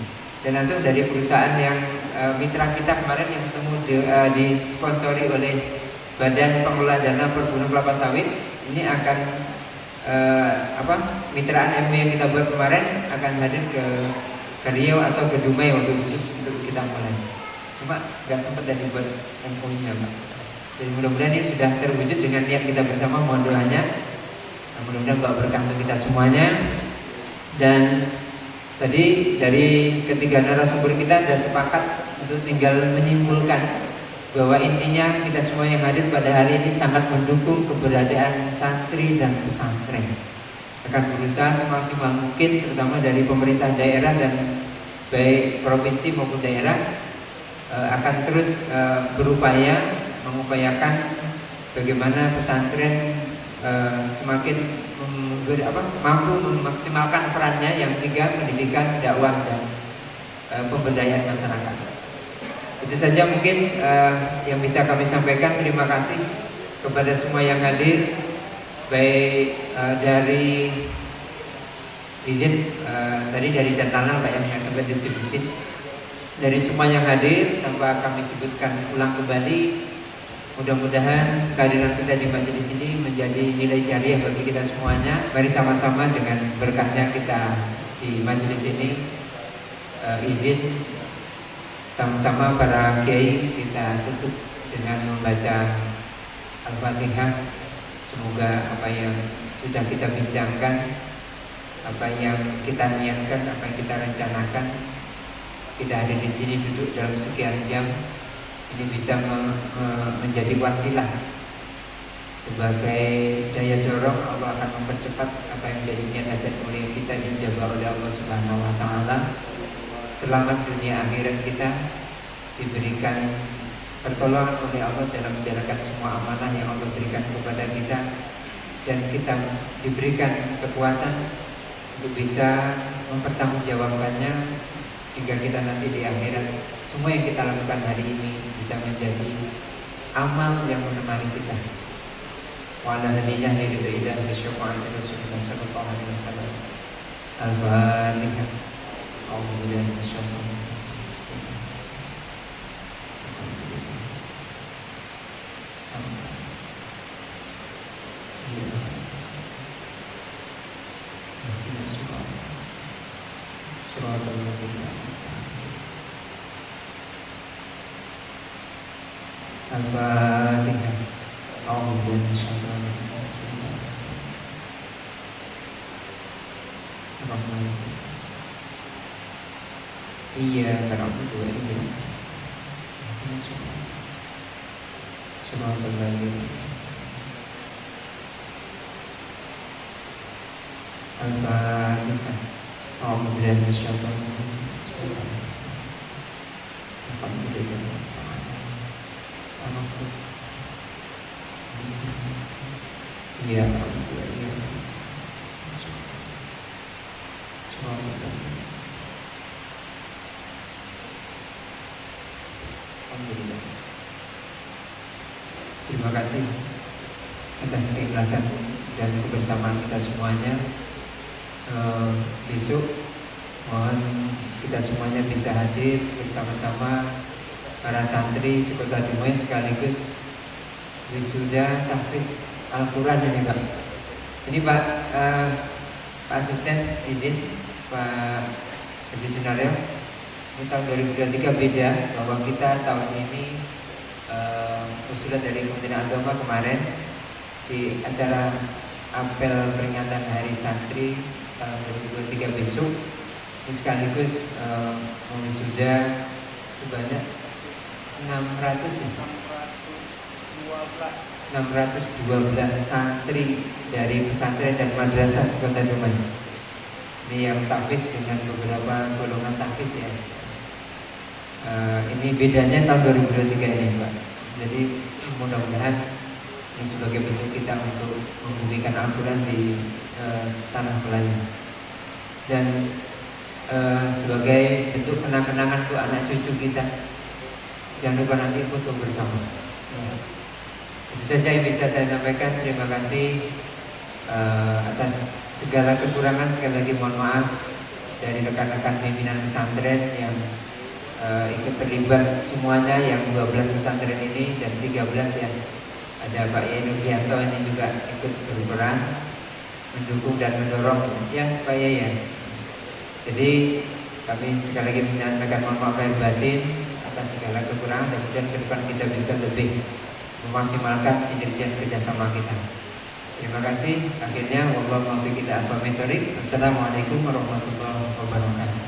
Dan langsung dari perusahaan yang mitra kita kemarin yang ketemu disponsori oleh Badan Pengelola Dana Perkebunan Kelapa Sawit, ini akan mitraan MOU yang kita buat kemarin akan hadir ke ke Riau atau ke Dumai waktu khusus untuk kita mulai. Cuma nggak sempat dari buat MOU-nya Pak. Jadi mudah-mudahan ini sudah terwujud dengan niat kita bersama. Mohon doanya. Nah, mudah-mudahan bawa berkah untuk kita semuanya. Dan tadi dari ketiga narasumber kita sudah sepakat untuk tinggal menyimpulkan bahwa intinya kita semua yang hadir pada hari ini sangat mendukung keberadaan santri dan pesantren. Akan berusaha semaksimal mungkin, terutama dari pemerintah daerah dan baik provinsi maupun daerah, akan terus berupaya mengupayakan bagaimana pesantren semakin mampu memaksimalkan perannya yang tiga, pendidikan, dakwah, dan pemberdayaan masyarakat. Itu saja mungkin yang bisa kami sampaikan. Terima kasih kepada semua yang hadir, baik dari izin tadi dari Dantanal Pak yang nggak sampai disebutin, dari semua yang hadir tanpa kami sebutkan ulang kembali. Mudah-mudahan kehadiran kita di majelis ini menjadi nilai jariah bagi kita semuanya. Mari sama-sama dengan berkahnya kita di majelis ini izin sama-sama para kiai kita tutup dengan membaca Al-Fatihah. Semoga apa yang sudah kita bincangkan, apa yang kita niatkan, apa yang kita rencanakan, kita hadir di sini duduk dalam sekian jam ini bisa menjadi wasilah sebagai daya dorong. Allah akan mempercepat apa yang menjadi niat hajat mulia kita dijabah oleh Allah Subhanahu wa taala. Selamat dunia akhirat kita, diberikan pertolongan oleh Allah dalam menjalankan semua amanah yang Allah berikan kepada kita, dan kita diberikan kekuatan untuk bisa mempertanggungjawabkannya, sehingga kita nanti di akhirat semua yang kita lakukan hari ini bisa menjadi amal yang menemani kita. Wa ala hadiyah lillahi wa syafa'ati Rasulullah sallallahu alaihi wasallam. Al-Fatihah. A'udzubillahi minasyaitonir rajim. Al-Fatihah. A'udzubillahi minasyaitonir rajim. Bismillahirrahmanirrahim. Iyyaka na'budu wa iyyaka nasta'in. Shiratal ladzina Al-Fatihah. A'udzubillahi minasyaitonir rajim. Bismillahirrahmanirrahim. Alhamdulillah. Iya, alhamdulillah. Terima kasih atas keikhlasan dan kebersamaan kita semuanya. Besok mohon kita semuanya bisa hadir bersama-sama para santri sekota Dumai sekaligus wisuda tahfiz Al-Quran ini Pak. Ini Pak Asisten izin Pak Haji Sunario, ini tahun 2023 beda, bahwa kita tahun ini usulan dari Kementerian Agama kemarin di acara apel peringatan Hari Santri tahun 2023 besok ini sekaligus wisuda sebanyak 612 santri dari pesantren dan madrasah sekota Dumai. Ini yang tahfiz dengan beberapa golongan tahfiz ya. Ini bedanya tahun 2023 ini Pak. Jadi mudah-mudahan ini sebagai bentuk kita untuk membumikan Al-Quran di tanah Melayu, dan sebagai bentuk kenang-kenangan untuk anak cucu kita. Jangan lupa nanti foto bersama. Itu saja yang bisa saya sampaikan. Terima kasih atas segala kekurangan. Sekali lagi mohon maaf dari rekan-rekan pimpinan pesantren yang ikut terlibat semuanya, yang 12 pesantren ini dan 13 yang ada Pak Yai Nurdianto ini juga ikut berperan mendukung dan mendorong ya Pak Yai ya. Jadi Kami sekali lagi menyampaikan mohon maaf lahir batin atas segala kekurangan, dan kemudian ke depan kita bisa lebih memaksimalkan sinergi kerjasama kita. Terima kasih. Akhirnya wallahu muwaffiq ila aqwamit thoriq. Assalamualaikum warahmatullahi wabarakatuh.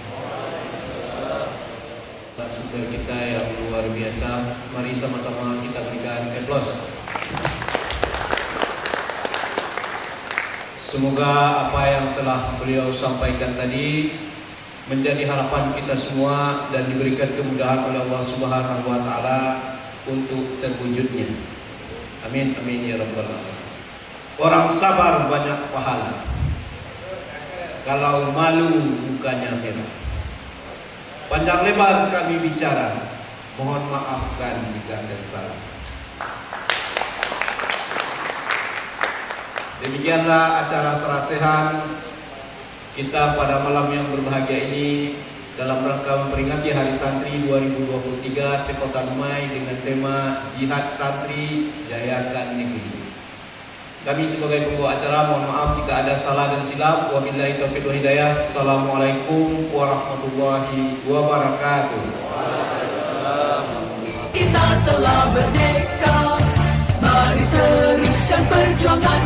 Sumber kita yang luar biasa, mari sama-sama kita berikan aplaus. Semoga apa yang telah beliau sampaikan tadi menjadi harapan kita semua dan diberikan kemudahan oleh Allah Subhanahu wa taala untuk terwujudnya. Amin amin ya rabbal alamin. Orang sabar banyak pahala. Kalau malu mukanya merah. Panjang lebar kami bicara, mohon maafkan jika ada salah. Demikianlah acara serasehan kita pada malam yang berbahagia ini dalam rangka memperingati Hari Santri 2023 Sekota Dumai dengan tema Jihad Santri Jayakan Negeri. Kami sebagai pembawa acara mohon maaf jika ada salah dan silap. Wabillahi taufiq wal hidayah. Assalamualaikum warahmatullahi wabarakatuh. Kita telah merdeka, mari teruskan perjuangan.